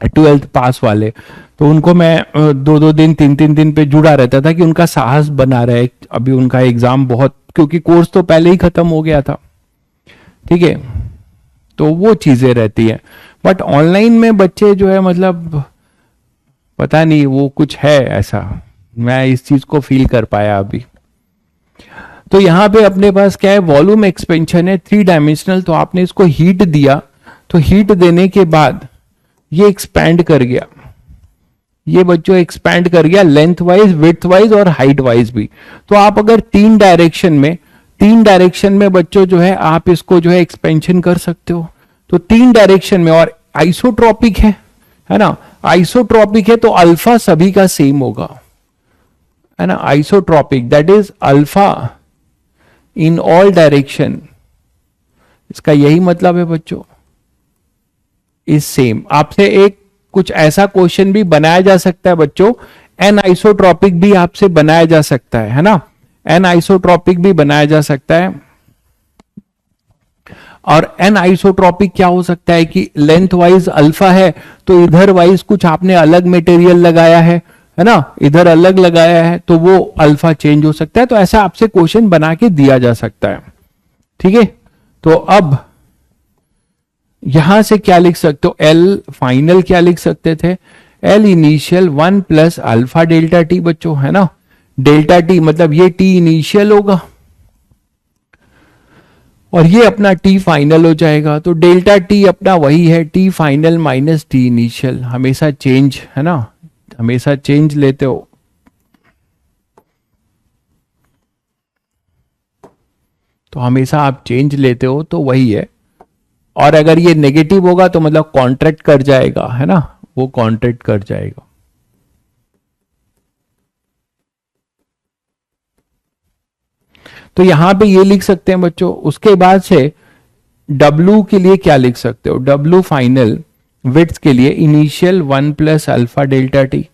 12th पास वाले। तो उनको मैं 2-2 दिन 3-3 दिन पे जुड़ा रहता था कि उनका साहस बना रहे। अभी उनका एग्जाम बहुत, क्योंकि कोर्स तो पहले ही खत्म हो गया था, ठीक है, तो वो चीजें रहती है। बट ऑनलाइन में बच्चे जो है मतलब पता नहीं वो कुछ है ऐसा, मैं इस चीज को फील कर पाया अभी। तो यहां पे अपने पास क्या है, वॉल्यूम एक्सपेंशन है 3 डायमेंशनल। तो आपने इसको हीट दिया, तो हीट देने के बाद ये एक्सपैंड कर गया, ये बच्चों एक्सपैंड कर गया लेंथ वाइज, विड्थ वाइज और हाइट वाइज भी। तो आप अगर 3 डायरेक्शन में बच्चों जो है आप इसको जो है एक्सपेंशन कर सकते हो। तो 3 डायरेक्शन में, और आइसोट्रॉपिक है ना, आइसोट्रॉपिक है तो अल्फा सभी का सेम होगा, है ना, isotropic that is alpha in all direction. इसका यही मतलब है बच्चों, इज सेम। आपसे एक कुछ ऐसा क्वेश्चन भी बनाया जा सकता है बच्चों, एन आइसोट्रॉपिक भी आपसे बनाया जा सकता है ना, एन आइसोट्रॉपिक भी बनाया जा सकता है। और एन आइसोट्रॉपिक क्या हो सकता है कि लेंथ वाइज अल्फा है तो इधर वाइज कुछ आपने अलग मटेरियल लगाया है ना, इधर अलग लगाया है तो वो अल्फा चेंज हो सकता है। तो ऐसा आपसे क्वेश्चन बना के दिया जा सकता है, ठीक है। तो अब यहां से क्या लिख सकते हो, एल फाइनल क्या लिख सकते थे, L initial 1 plus alpha delta T बच्चों, है ना, डेल्टा टी मतलब ये टी इनिशियल होगा और ये अपना टी फाइनल हो जाएगा। तो डेल्टा टी अपना वही है, T final minus T initial, हमेशा चेंज, है ना, हमेशा चेंज लेते हो। तो हमेशा आप चेंज लेते हो तो वही है। और अगर ये नेगेटिव होगा तो मतलब कॉन्ट्रैक्ट कर जाएगा, है ना, वो कॉन्ट्रैक्ट कर जाएगा। तो यहां पे ये लिख सकते हैं बच्चों। उसके बाद से W के लिए क्या लिख सकते हो, W फाइनल विड्थ के लिए initial 1 plus alpha delta T,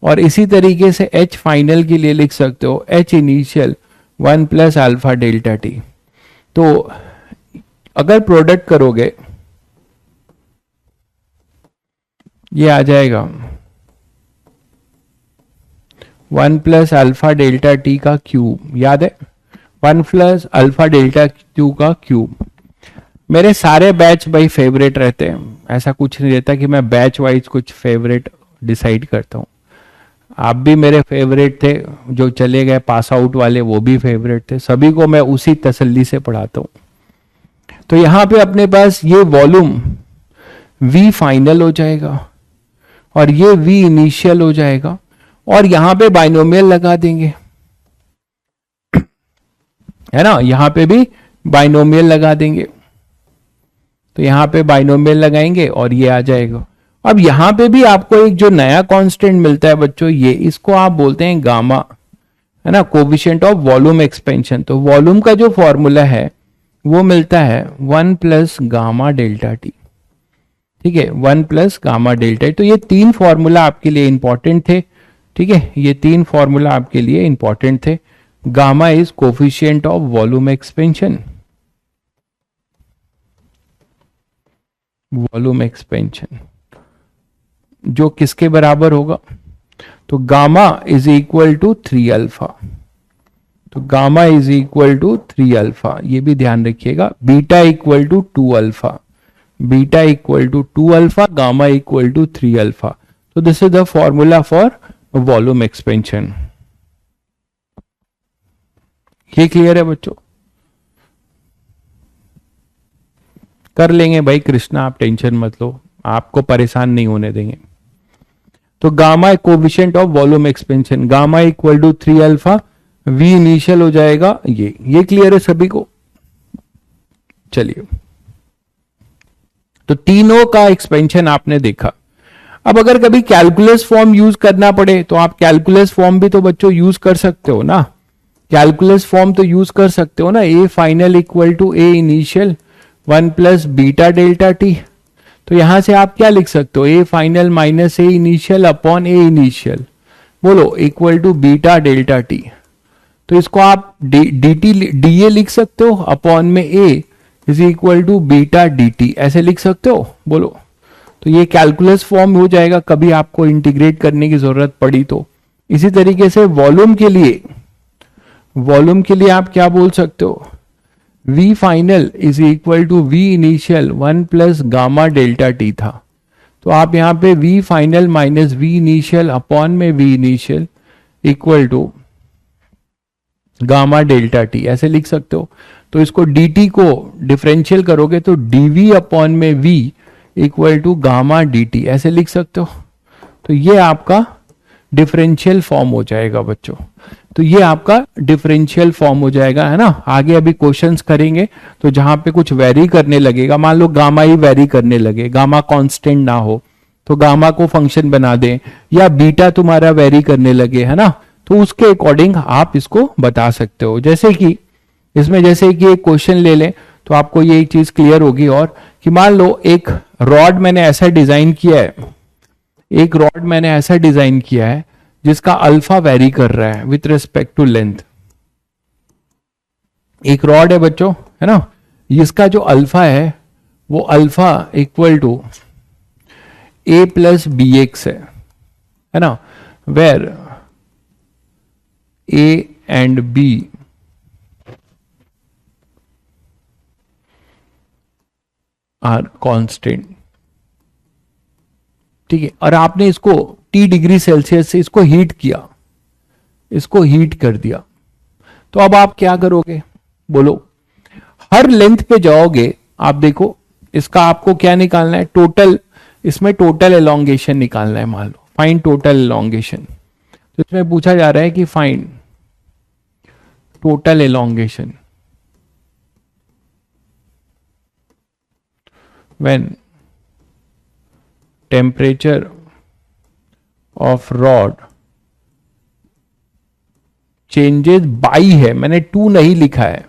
और इसी तरीके से H फाइनल के लिए लिख सकते हो H initial 1 plus alpha delta T. तो अगर प्रोडक्ट करोगे ये आ जाएगा 1 प्लस अल्फा डेल्टा टी का क्यूब, याद है 1 प्लस अल्फा डेल्टा टी का क्यूब। मेरे सारे बैच भाई फेवरेट रहते हैं, ऐसा कुछ नहीं रहता कि मैं बैच वाइज कुछ फेवरेट डिसाइड करता हूं। आप भी मेरे फेवरेट थे, जो चले गए पास आउट वाले वो भी फेवरेट थे, सभी को मैं उसी तसल्ली से पढ़ाता हूं। तो यहां पे अपने पास ये वॉल्यूम V फाइनल हो जाएगा और ये V इनिशियल हो जाएगा, और यहां पे बाइनोमियल लगा देंगे, है ना, यहां पे भी बाइनोमियल लगा देंगे। तो यहां पे बाइनोमियल लगाएंगे और ये आ जाएगा। अब यहां पे भी आपको एक जो नया कांस्टेंट मिलता है बच्चों, ये इसको आप बोलते हैं गामा, है ना, कोफिशिएंट ऑफ वॉल्यूम एक्सपेंशन। तो वॉल्यूम का जो फॉर्मूला है वो मिलता है 1 प्लस गामा डेल्टा टी, ठीक है, 1 प्लस गामा डेल्टा टी। तो ये 3 फॉर्मूला आपके लिए इंपॉर्टेंट थे, ठीक है, ये 3 फॉर्मूला आपके लिए इंपॉर्टेंट थे। Gamma is coefficient of volume expansion, volume expansion जो किसके बराबर होगा, तो gamma is equal to 3 alpha. तो gamma is equal to 3 alpha, ये भी ध्यान रखिएगा। Beta equal to 2 alpha, beta equal to 2 alpha, gamma equal to 3 alpha. तो this is the formula for volume expansion. ये क्लियर है बच्चों, कर लेंगे भाई कृष्णा, आप टेंशन मत लो, आपको परेशान नहीं होने देंगे। तो gamma coefficient of volume expansion, gamma equal to 3 alpha, V initial हो जाएगा ये क्लियर है सभी को। चलिए, तो तीनों का एक्सपेंशन आपने देखा। अब अगर कभी कैलकुलस फॉर्म यूज करना पड़े तो आप कैलकुलस फॉर्म भी तो बच्चों यूज कर सकते हो ना, कैलकुलस फॉर्म तो यूज कर सकते हो ना, A final equal to A initial 1 plus beta delta T. तो यहां से आप क्या लिख सकते हो, A final minus A initial upon A initial, बोलो equal to beta delta T. तो इसको आप डी टी डी ए लिख सकते हो अपॉन में A is equal to beta D T, ऐसे लिख सकते हो, बोलो। तो ये कैलकुलस फॉर्म हो जाएगा कभी आपको इंटीग्रेट करने की जरूरत पड़ी तो। इसी तरीके से वॉल्यूम के लिए आप क्या बोल सकते हो, V final is equal to V initial 1 plus gamma delta T था। तो आप यहां पे V final minus V initial upon में V initial equal to gamma delta T ऐसे लिख सकते हो। तो इसको dt को डिफरेंशियल करोगे तो dv अपॉन में v equal to gamma dt ऐसे लिख सकते हो। तो ये आपका डिफरेंशियल फॉर्म हो जाएगा बच्चों। तो ये आपका डिफरेंशियल फॉर्म हो जाएगा, है ना। आगे अभी क्वेश्चंस करेंगे तो जहां पे कुछ वेरी करने लगेगा, मान लो गामा ही वेरी करने लगे, गामा कांस्टेंट ना हो तो गामा को फंक्शन बना दें, या बीटा तुम्हारा वेरी करने लगे, है ना, तो उसके अकॉर्डिंग आप इसको बता सकते हो। जैसे कि इसमें जैसे कि एक क्वेश्चन ले लें तो आपको ये चीज क्लियर होगी, और कि मान लो एक रॉड मैंने ऐसा डिजाइन किया है, एक रॉड मैंने ऐसा डिजाइन किया है जिसका अल्फा वेरी कर रहा है विथ रिस्पेक्ट टू लेंथ। एक रॉड है बच्चों, है ना, इसका जो अल्फा है वो alpha equal to A plus B X है ना, where A and B are constant, ठीक है। और आपने इसको T डिग्री सेल्सियस से इसको हीट किया, इसको हीट कर दिया, तो अब आप क्या करोगे, बोलो। हर लेंथ पे जाओगे, आप देखो इसका आपको क्या निकालना है, टोटल, इसमें टोटल एलोंगेशन निकालना है। मान लो फाइंड टोटल एलोंगेशन, तो इसमें पूछा जा रहा है कि find total elongation when temperature of rod changes by है, मैंने 2 नहीं लिखा है,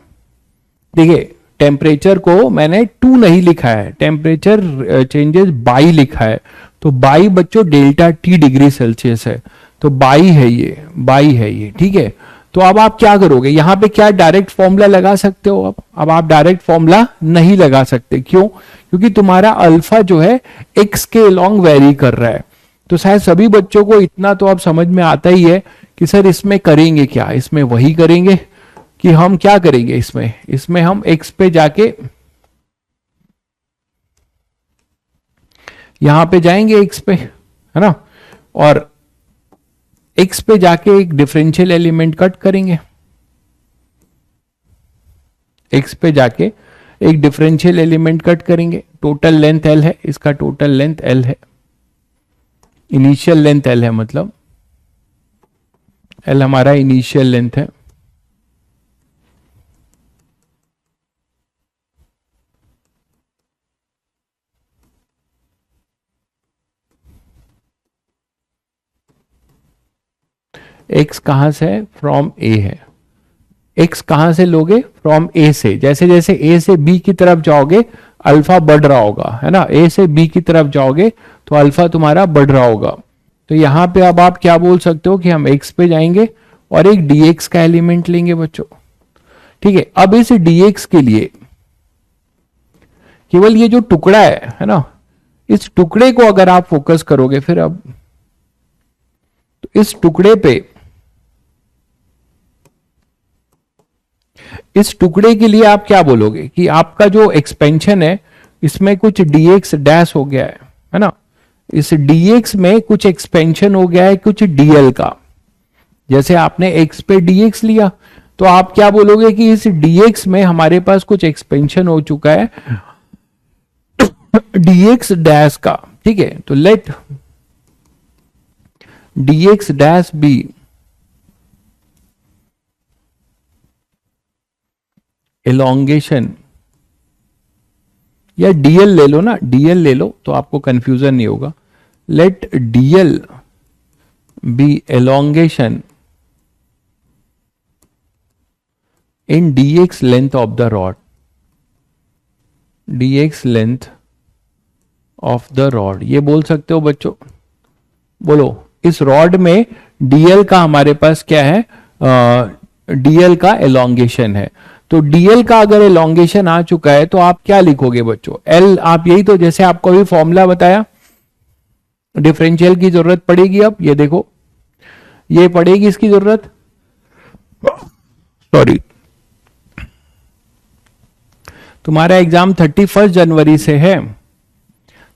देखिए टेम्परेचर को मैंने 2 नहीं लिखा है, टेम्परेचर चेंजेस बाई लिखा है। तो बाई बच्चों डेल्टा टी डिग्री सेल्सियस है, तो बाई है ये, ठीक है। तो अब आप क्या करोगे, यहां पे क्या डायरेक्ट फॉर्मूला लगा सकते हो, अब आप डायरेक्ट फॉर्मूला नहीं लगा सकते, क्यों, क्योंकि तुम्हारा अल्फा जो है एक्स के अलोंग वेरी कर रहा है। तो शायद सभी बच्चों को इतना तो अब समझ में आता ही है कि सर इसमें करेंगे क्या, इसमें वही करेंगे कि हम क्या करेंगे, इसमें हम एक्स पे जाके यहां पे जाएंगे एक्स पे, है ना, और एक्स पे जाके एक डिफरेंशियल एलिमेंट कट करेंगे, एक्स पे जाके एक डिफरेंशियल एलिमेंट कट करेंगे। टोटल लेंथ एल है, इसका टोटल लेंथ एल है, इनिशियल लेंथ एल है, मतलब एल हमारा इनिशियल लेंथ है। एक्स कहां से है, फ्रॉम ए है। एक्स कहां से लोगे, फ्रॉम ए से। जैसे जैसे ए से बी की तरफ जाओगे अल्फा बढ़ रहा होगा, है ना, ए से बी की तरफ जाओगे तो अल्फा तुम्हारा बढ़ रहा होगा। तो यहां पे अब आप क्या बोल सकते हो कि हम एक्स पे जाएंगे और एक dx का एलिमेंट लेंगे बच्चों, ठीक है। अब इस dx के लिए केवल ये जो टुकड़ा है ना, इस टुकड़े को अगर आप फोकस करोगे फिर अब तो इस टुकड़े पे, इस टुकड़े के लिए आप क्या बोलोगे कि आपका जो एक्सपेंशन है इसमें कुछ dx डैश हो गया है ना, इस dx में कुछ एक्सपेंशन हो गया है कुछ dl का। जैसे आपने x पे dx लिया तो आप क्या बोलोगे कि इस dx में हमारे पास कुछ एक्सपेंशन हो चुका है dx डैश का, ठीक है। तो let dx dash be elongation, या dl ले लो ना, dl ले लो तो आपको कंफ्यूजन नहीं होगा। Let dl be elongation in dx length of the rod, dx length of the rod, ये बोल सकते हो बच्चों। बोलो, इस रॉड में डीएल का हमारे पास क्या है, डीएल का एलोंगेशन है। तो डीएल का अगर एलोंगेशन आ चुका है तो आप क्या लिखोगे बच्चों, एल, आप यही तो जैसे आपको अभी फॉर्मूला बताया, डिफरेंशियल की जरूरत पड़ेगी। अब ये देखो, ये पड़ेगी इसकी जरूरत, सॉरी, तुम्हारा एग्जाम 31 जनवरी से है,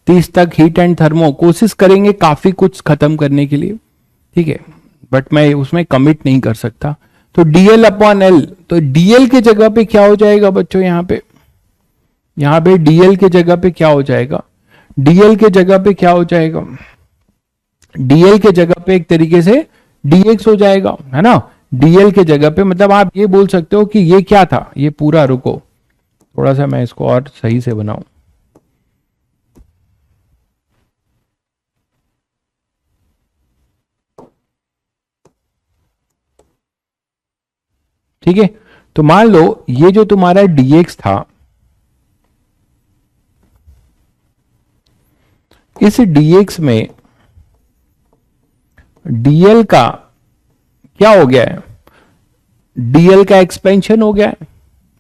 30 तक हीट एंड थर्मो कोशिश करेंगे काफी कुछ खत्म करने के लिए, ठीक है, बट मैं उसमें कमिट नहीं कर सकता। तो डीएल अपॉन एल, तो डीएल के जगह पे क्या हो जाएगा बच्चों, यहां पे डीएल के जगह पे क्या हो जाएगा, डीएल के जगह पे क्या हो जाएगा, डीएल के जगह पे एक तरीके से डीएक्स हो जाएगा, है ना। डीएल के जगह पे मतलब आप ये बोल सकते हो कि ये क्या था, ये पूरा, रुको थोड़ा सा मैं इसको और सही से बनाऊं, ठीक है। तो मान लो ये जो तुम्हारा dx था, इस dx में dl का क्या हो गया है, dl का एक्सपेंशन हो गया है,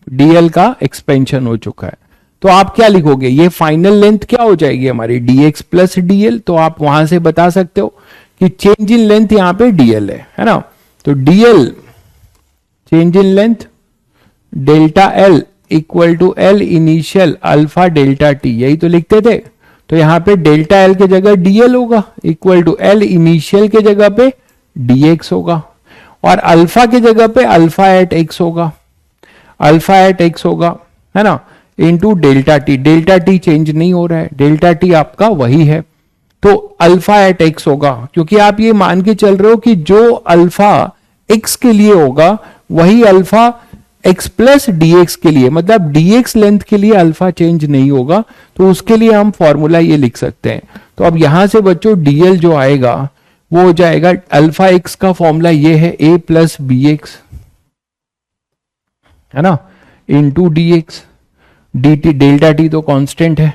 dl का एक्सपेंशन हो चुका है। तो आप क्या लिखोगे, ये फाइनल लेंथ क्या हो जाएगी हमारी, dx प्लस dl। तो आप वहां से बता सकते हो कि चेंज इन लेंथ यहां पे dl है ना। तो dl change in length delta L equal to L initial alpha delta T, यही तो लिखते थे। तो यहां पे डेल्टा एल के जगह डीएल होगा, इक्वल टू एल इनिशियल के जगह पे डीएक्स होगा, और अल्फा के जगह पे अल्फा एट एक्स होगा, अल्फा एट एक्स होगा, है ना, into delta T. Delta T change नहीं हो रहा है, डेल्टा टी आपका वही है। तो अल्फा एट एक्स होगा, क्योंकि आप ये मान के चल रहे हो कि जो अल्फा एक्स के लिए होगा वही अल्फा एक्स प्लस डीएक्स के लिए, मतलब डीएक्स लेंथ के लिए अल्फा चेंज नहीं होगा। तो उसके लिए हम फॉर्मूला ये लिख सकते हैं। तो अब यहां से बच्चों डीएल जो आएगा वो हो जाएगा, अल्फा एक्स का फॉर्मूला ये है ए प्लस बी एक्स, है ना, into D x, D T, delta T तो कांस्टेंट है,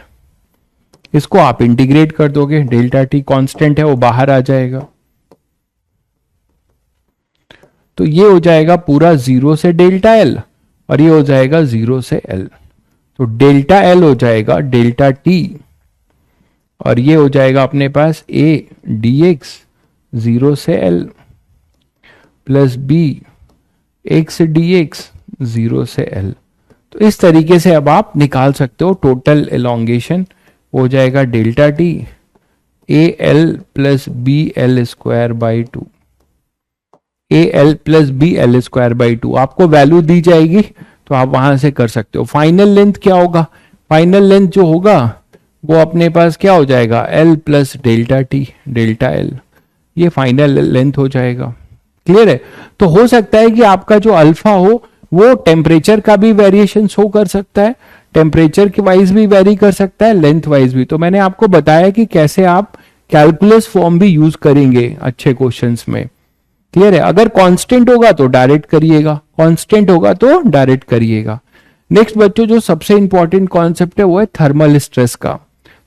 इसको आप इंटीग्रेट कर दोगे, डेल्टा टी कांस्टेंट है वो बाहर आ जाएगा। तो ये हो जाएगा पूरा 0 से डेल्टा एल, और ये हो जाएगा 0 से एल। तो डेल्टा एल हो जाएगा डेल्टा टी, और ये हो जाएगा अपने पास ए डी एक्स 0 से L plus B X D X 0 से एल। तो इस तरीके से अब आप निकाल सकते हो टोटल एलोंगेशन, हो जाएगा delta T A L plus B L square by 2, A L plus B L square by 2 आपको वैल्यू दी जाएगी, तो आप वहां से कर सकते हो। फाइनल लेंथ क्या होगा, फाइनल लेंथ जो होगा वो अपने पास क्या हो जाएगा, L plus delta T delta L, ये फाइनल लेंथ हो जाएगा। क्लियर है। तो हो सकता है कि आपका जो अल्फा हो वो टेम्परेचर का भी वेरिएशन शो कर सकता है, टेम्परेचर के वाइज भी वेरी कर सकता है, लेंथ वाइज भी। तो मैंने आपको बताया कि कैसे आप कैलकुलस फॉर्म भी यूज करेंगे अच्छे क्वेश्चंस में। क्लियर है। अगर कांस्टेंट होगा तो डायरेक्ट करिएगा, कांस्टेंट होगा तो डायरेक्ट करिएगा। नेक्स्ट बच्चों जो सबसे इंपॉर्टेंट कॉन्सेप्ट है वो है थर्मल स्ट्रेस का।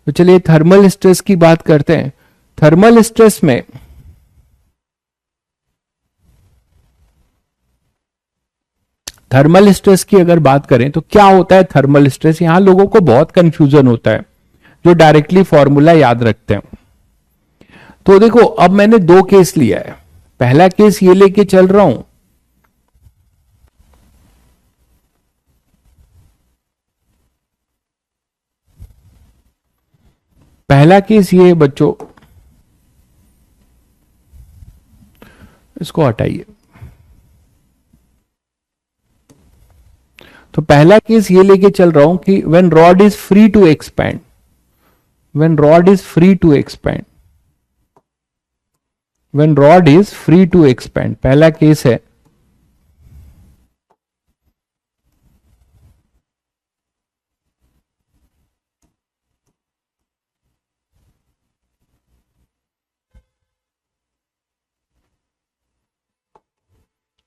तो चलिए थर्मल स्ट्रेस की बात करते हैं। थर्मल स्ट्रेस में थर्मल स्ट्रेस की अगर बात करें तो क्या होता है थर्मल स्ट्रेस, यहां लोगों को बहुत कंफ्यूजन होता है जो डायरेक्टली फॉर्मूला याद रखते हैं। तो देखो अब मैंने दो केस लिया है, पहला केस ये लेके चल रहा हूं, पहला केस ये है बच्चों, इसको हटाइए। तो पहला केस ये लेके चल रहा हूं कि when rod is free to expand, when rod is free to expand, when rod is free to expand, पहला केस है।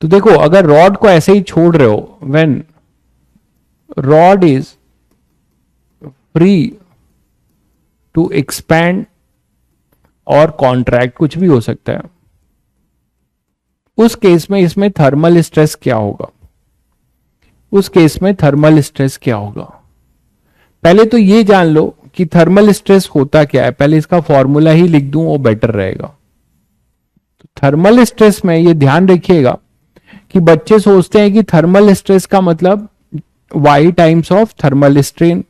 तो देखो अगर रॉड को ऐसे ही छोड़ रहे हो, when rod is free to expand और कॉन्ट्रैक्ट, कुछ भी हो सकता है, उस केस में इसमें थर्मल स्ट्रेस क्या होगा? उस केस में थर्मल स्ट्रेस क्या होगा? पहले तो ये जान लो कि थर्मल स्ट्रेस होता क्या है, पहले इसका फॉर्मूला ही लिख दूं वो बेटर रहेगा। तो थर्मल स्ट्रेस में ये ध्यान रखिएगा कि बच्चे सोचते हैं कि थर्मल स्ट्रेस का मतलब y times of thermal strain.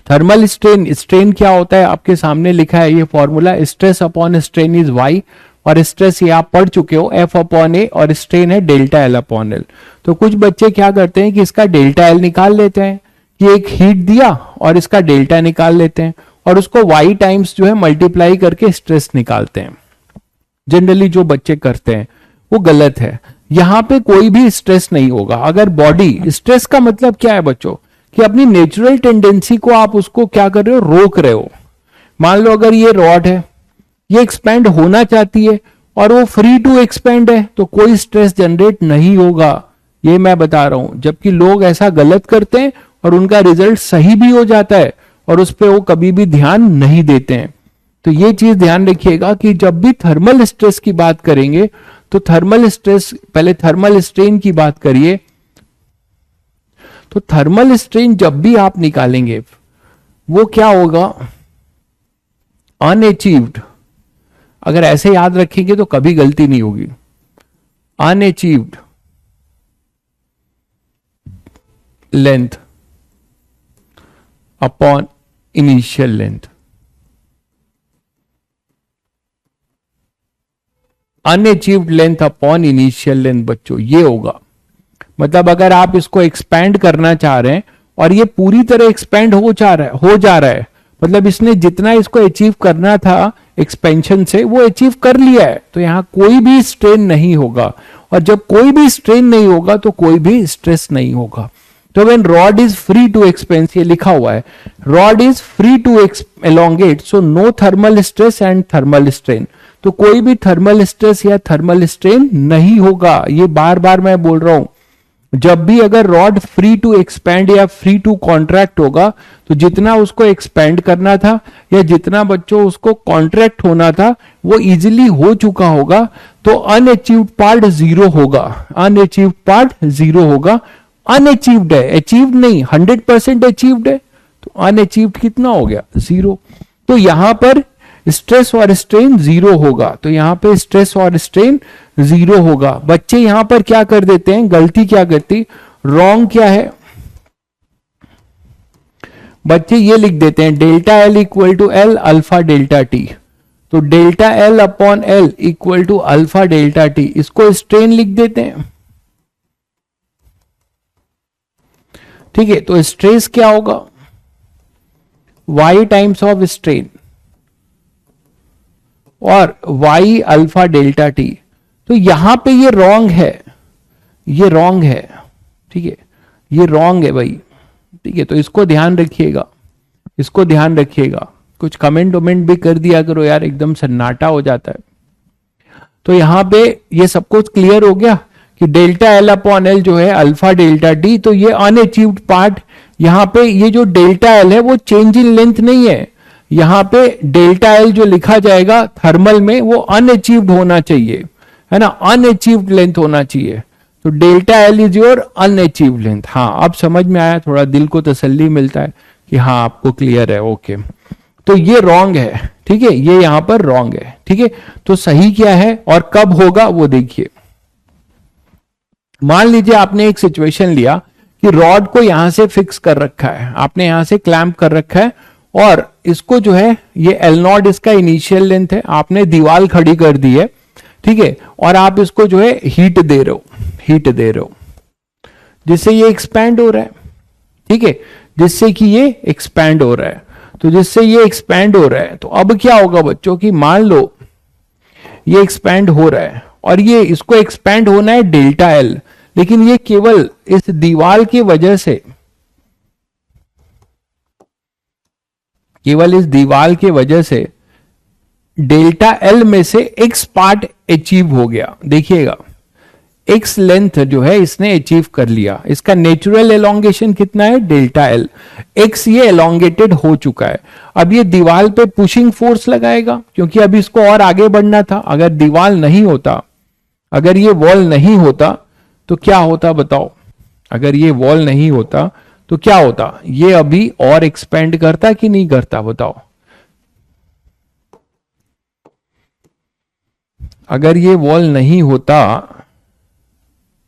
Thermal strain, strain क्या होता है आपके सामने लिखा है ये formula, stress upon strain is y, और स्ट्रेस ये आप पढ़ चुके हो F अपॉन ए, और स्ट्रेन है डेल्टा एल अपॉन एल। तो कुछ बच्चे क्या करते हैं कि इसका डेल्टा एल निकाल लेते हैं कि एक हीट दिया और इसका डेल्टा निकाल लेते हैं और उसको y टाइम्स जो है मल्टीप्लाई करके स्ट्रेस निकालते हैं। जनरली जो बच्चे करते हैं वो गलत है। यहां पे कोई भी स्ट्रेस नहीं होगा। अगर बॉडी, स्ट्रेस का मतलब क्या है बच्चों, कि अपनी नेचुरल टेंडेंसी को आप उसको क्या कर रहे हो, रोक रहे हो। मान लो अगर ये रॉड है, ये एक्सपेंड होना चाहती है और वो फ्री टू एक्सपेंड है, तो कोई स्ट्रेस जनरेट नहीं होगा, ये मैं बता रहा हूं। जबकि लोग ऐसा गलत करते हैं और उनका रिजल्ट सही भी हो जाता है और उस पर वो कभी भी ध्यान नहीं देते हैं। तो ये चीज ध्यान रखिएगा कि जब भी थर्मल स्ट्रेस की बात करेंगे तो थर्मल स्ट्रेस, पहले थर्मल स्ट्रेन की बात करिए। तो थर्मल स्ट्रेन जब भी आप निकालेंगे वो क्या होगा, अनअचीव्ड। अगर ऐसे याद रखेंगे तो कभी गलती नहीं होगी। Unachieved length upon initial length. Unachieved length upon initial length बच्चों ये होगा। मतलब अगर आप इसको एक्सपैंड करना चाह रहे हैं और ये पूरी तरह एक्सपैंड हो जा रहा है, मतलब इसने जितना इसको अचीव करना था एक्सपेंशन से वो अचीव कर लिया है, तो यहां कोई भी स्ट्रेन नहीं होगा। और जब कोई भी स्ट्रेन नहीं होगा तो कोई भी स्ट्रेस नहीं होगा। तो when rod is free to expand, ये लिखा हुआ है, rod is free to elongate, so no thermal stress and thermal strain. तो कोई भी थर्मल स्ट्रेस या थर्मल स्ट्रेन नहीं होगा। ये बार बार मैं बोल रहा हूं, जब भी अगर रॉड फ्री टू एक्सपैंड या फ्री टू कॉन्ट्रैक्ट होगा तो जितना उसको एक्सपैंड करना था या जितना बच्चों उसको कॉन्ट्रैक्ट होना था वो इजीली हो चुका होगा। तो अनअचीव्ड पार्ट जीरो होगा। अनअचीव्ड पार्ट जीरो होगा। अनअचीव्ड है, अचीव्ड नहीं, 100% अचीव्ड है, तो अनअचीव्ड कितना हो गया, जीरो। तो यहां पर स्ट्रेस और स्ट्रेन जीरो होगा। तो यहां पे स्ट्रेस और स्ट्रेन जीरो होगा। बच्चे यहां पर क्या कर देते हैं, गलती क्या करती, रॉन्ग क्या है, बच्चे ये लिख देते हैं delta L equal to L alpha delta T. तो delta L upon L equal to alpha delta T, इसको स्ट्रेन लिख देते हैं। ठीक है, तो स्ट्रेस क्या होगा, y टाइम्स ऑफ स्ट्रेन और y अल्फा डेल्टा टी। तो यहां पे ये रॉन्ग है, ये रॉन्ग है, ठीक है, ये रॉन्ग है भाई। ठीक है, तो इसको ध्यान रखिएगा, इसको ध्यान रखिएगा। कुछ कमेंट वमेंट भी कर दिया करो यार, एकदम सन्नाटा हो जाता है। तो यहां पे ये सब कुछ क्लियर हो गया कि डेल्टा एल अपॉन एल जो है अल्फा डेल्टा डी। तो ये अनअचीव्ड पार्ट, यहां पे ये जो डेल्टा एल है वो चेंज इन लेंथ नहीं है। यहां पे डेल्टा एल जो लिखा जाएगा थर्मल में वो अनअचीव्ड होना चाहिए, है ना, अनअचीव्ड लेंथ होना चाहिए। तो delta L is your unachieved length. हाँ, अब समझ में आया, थोड़ा दिल को तसल्ली मिलता है कि हाँ आपको क्लियर है। ओके, तो ये रॉन्ग है, ठीक है, ये यहां पर रॉन्ग है। ठीक है, तो सही क्या है और कब होगा वो देखिए। मान लीजिए आपने एक सिचुएशन लिया कि रॉड को यहां से फिक्स कर रखा है, आपने यहां से क्लैंप कर रखा है और इसको जो है ये एल नॉट इसका इनिशियल लेंथ है, आपने दीवार खड़ी कर दी है, ठीक है, और आप इसको जो है हीट दे रहे हो, हीट दे रहे हो जिससे ये एक्सपैंड हो रहा है। ठीक है, जिससे कि ये एक्सपैंड हो रहा है। तो जिससे ये एक्सपैंड हो रहा है तो अब क्या होगा बच्चों की, मान लो ये एक्सपैंड हो रहा है और ये इसको एक्सपैंड होना है डेल्टा एल, लेकिन ये केवल इस दीवार की वजह से, केवल इस दीवार की वजह से डेल्टा एल में से एक्स पार्ट अचीव हो गया। देखिएगा एक्स लेंथ जो है इसने अचीव कर लिया। इसका नेचुरल एलोंगेशन कितना है, डेल्टा एल। एक्स ये एलोंगेटेड हो चुका है। अब ये दीवार पे पुशिंग फोर्स लगाएगा, क्योंकि अब इसको और आगे बढ़ना था। अगर दीवार नहीं होता, अगर ये वॉल नहीं होता तो क्या होता बताओ? अगर ये वॉल नहीं होता तो क्या होता? ये अभी और एक्सपेंड करता कि नहीं करता बताओ? अगर ये वॉल नहीं होता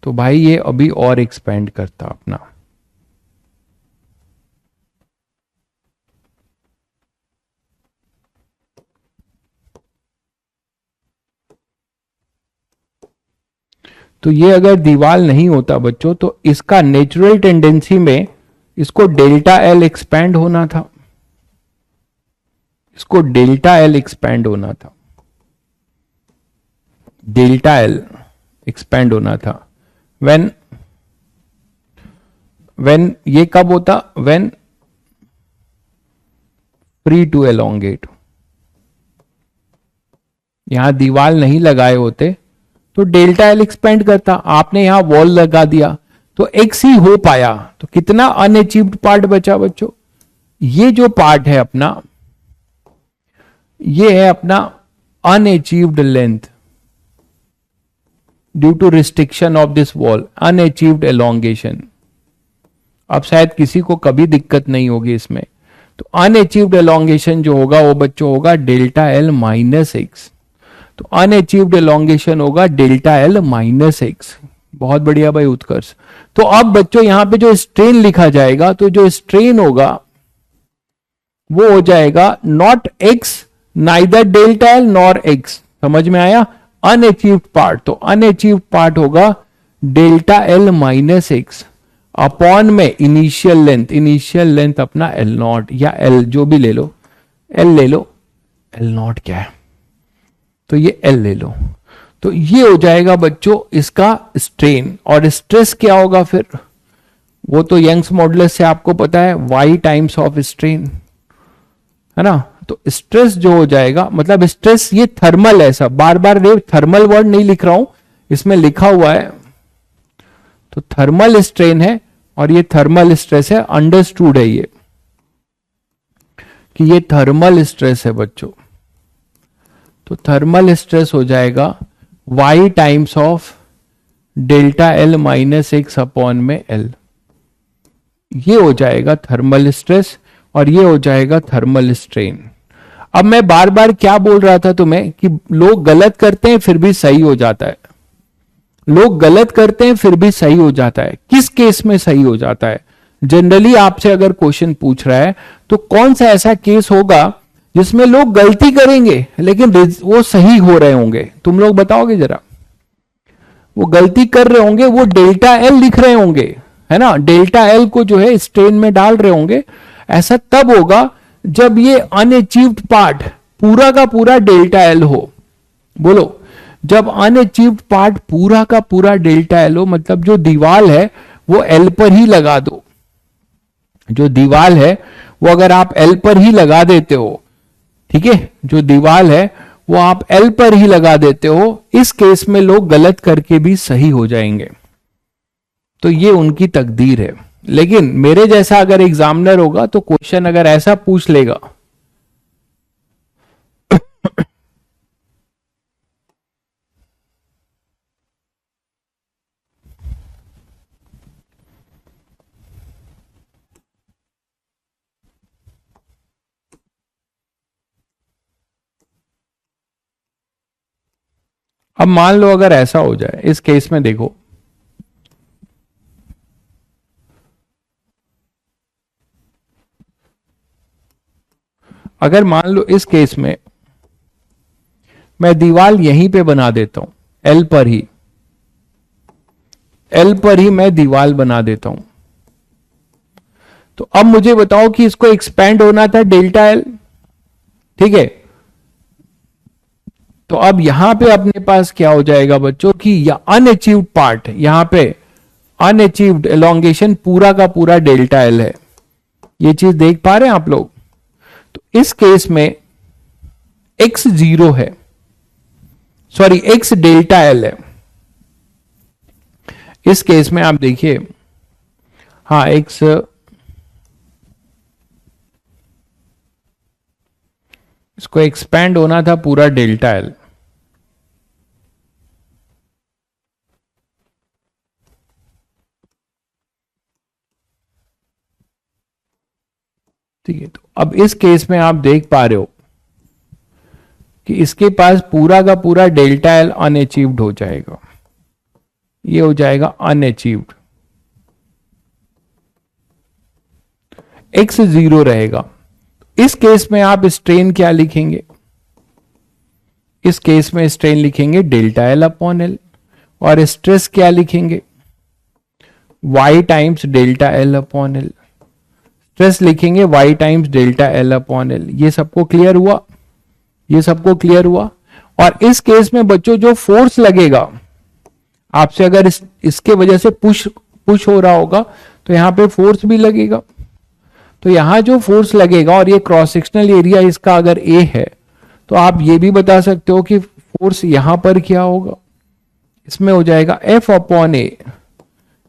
तो भाई ये अभी और एक्सपेंड करता अपना। तो ये अगर दीवार नहीं होता बच्चों तो इसका नेचुरल टेंडेंसी में इसको डेल्टा एल एक्सपैंड होना था, इसको डेल्टा एल एक्सपैंड होना था, डेल्टा एल एक्सपैंड होना था। व्हेन ये कब होता? When free to elongate. यहां दीवार नहीं लगाए होते तो डेल्टा एल एक्सपेंड करता। आपने यहां वॉल लगा दिया तो एक्स ही हो पाया। तो कितना अनअचीव्ड पार्ट बचा बच्चों? ये जो पार्ट है अपना, ये है अपना unachieved length due to restriction of this wall, unachieved elongation. अब शायद किसी को कभी दिक्कत नहीं होगी इसमें। तो अनअचीव्ड एलोंगेशन जो होगा वो बच्चों होगा डेल्टा एल माइनस एक्स। तो अनअचीव्ड एलोंगेशन होगा डेल्टा एल माइनस एक्स। बहुत बढ़िया भाई उत्कर्ष। तो अब बच्चों यहां पे जो स्ट्रेन लिखा जाएगा, तो जो स्ट्रेन होगा वो हो जाएगा not x, neither delta L nor x. समझ में आया? अनअचीव्ड पार्ट, तो अनअचीव्ड पार्ट होगा delta L minus x upon में इनिशियल लेंथ। इनिशियल लेंथ अपना एल नॉट या एल जो भी ले लो, एल ले लो। एल नॉट क्या है? तो ये एल ले लो। तो ये हो जाएगा बच्चों इसका स्ट्रेन। और स्ट्रेस क्या होगा फिर? वो तो यंग्स मॉडुलस से आपको पता है, वाई टाइम्स ऑफ स्ट्रेन, है ना? तो स्ट्रेस जो हो जाएगा, मतलब स्ट्रेस ये थर्मल है। सब बार बार थर्मल वर्ड नहीं लिख रहा हूं, इसमें लिखा हुआ है। तो थर्मल स्ट्रेन है और ये थर्मल स्ट्रेस है, अंडरस्टूड है ये कि ये थर्मल स्ट्रेस है बच्चों। तो थर्मल स्ट्रेस हो जाएगा y times of delta L minus x upon में एल। ये हो जाएगा थर्मल स्ट्रेस और ये हो जाएगा थर्मल स्ट्रेन। अब मैं बार बार क्या बोल रहा था तुम्हें कि लोग गलत करते हैं फिर भी सही हो जाता है। लोग गलत करते हैं फिर भी सही हो जाता है। किस केस में सही हो जाता है? जनरली आपसे अगर क्वेश्चन पूछ रहा है तो कौन सा ऐसा केस होगा जिसमें लोग गलती करेंगे लेकिन वो सही हो रहे होंगे? तुम लोग बताओगे जरा। वो गलती कर रहे होंगे, वो डेल्टा एल लिख रहे होंगे, है ना, डेल्टा एल को जो है स्ट्रेन में डाल रहे होंगे। ऐसा तब होगा जब ये अनअचीव्ड पार्ट पूरा का पूरा डेल्टा एल हो। बोलो, जब अनअचीव्ड पार्ट पूरा का पूरा डेल्टा एल हो, मतलब जो दीवार है वो एल पर ही लगा दो। जो दीवार है वो अगर आप एल पर ही लगा देते हो, ठीक है, जो दीवार है वो आप एल पर ही लगा देते हो, इस केस में लोग गलत करके भी सही हो जाएंगे। तो ये उनकी तकदीर है। लेकिन मेरे जैसा अगर एग्जामिनर होगा तो क्वेश्चन अगर ऐसा पूछ लेगा अब मान लो अगर ऐसा हो जाए, इस केस में देखो, अगर मान लो इस केस में मैं दीवार यहीं पे बना देता हूं, एल पर ही, एल पर ही मैं दीवार बना देता हूं, तो अब मुझे बताओ कि इसको एक्सपैंड होना था डेल्टा एल, ठीक है। तो अब यहां पे अपने पास क्या हो जाएगा बच्चों कि या अनअचीव्ड पार्ट, यहां पे अनअचीव्ड एलोंगेशन पूरा का पूरा डेल्टा एल है। ये चीज देख पा रहे हैं आप लोग? तो इस केस में x 0 है, सॉरी x डेल्टा एल है, इस केस में आप देखिए, हाँ एक्स, इसको एक्सपैंड होना था पूरा डेल्टा एल, ठीक है। तो अब इस केस में आप देख पा रहे हो कि इसके पास पूरा का पूरा डेल्टा एल अनअचीव्ड हो जाएगा, ये हो जाएगा अनअचीव्ड, एक्स जीरो रहेगा। इस केस में आप स्ट्रेन क्या लिखेंगे, इस केस में स्ट्रेन लिखेंगे डेल्टा एल अपॉन एल, और स्ट्रेस क्या लिखेंगे, y times delta L upon L, stress लिखेंगे y times delta L upon L. ये सबको क्लियर हुआ, ये सबको क्लियर हुआ। और इस केस में बच्चों जो फोर्स लगेगा आपसे, अगर इसके वजह से पुश हो रहा होगा तो यहां पे फोर्स भी लगेगा। तो यहां जो फोर्स लगेगा, और ये क्रॉस सेक्शनल एरिया इसका अगर ए है, तो आप ये भी बता सकते हो कि फोर्स यहां पर क्या होगा, इसमें हो जाएगा F upon A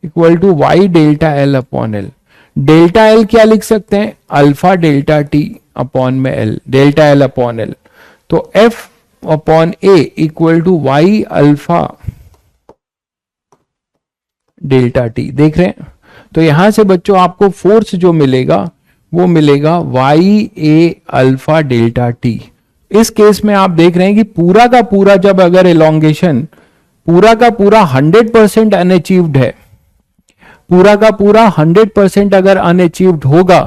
equal to Y delta L upon L. Delta L क्या लिख सकते हैं, अल्फा डेल्टा टी अपॉन में L, delta L upon L. तो F upon A equal to Y alpha delta T, देख रहे हैं। तो यहां से बच्चों आपको फोर्स जो मिलेगा वो मिलेगा वाई ए अल्फा डेल्टा टी। इस केस में आप देख रहे हैं कि पूरा का पूरा, जब अगर एलोंगेशन पूरा का पूरा 100% अनअचीव्ड है, पूरा का पूरा 100% अगर अनअचीव्ड होगा,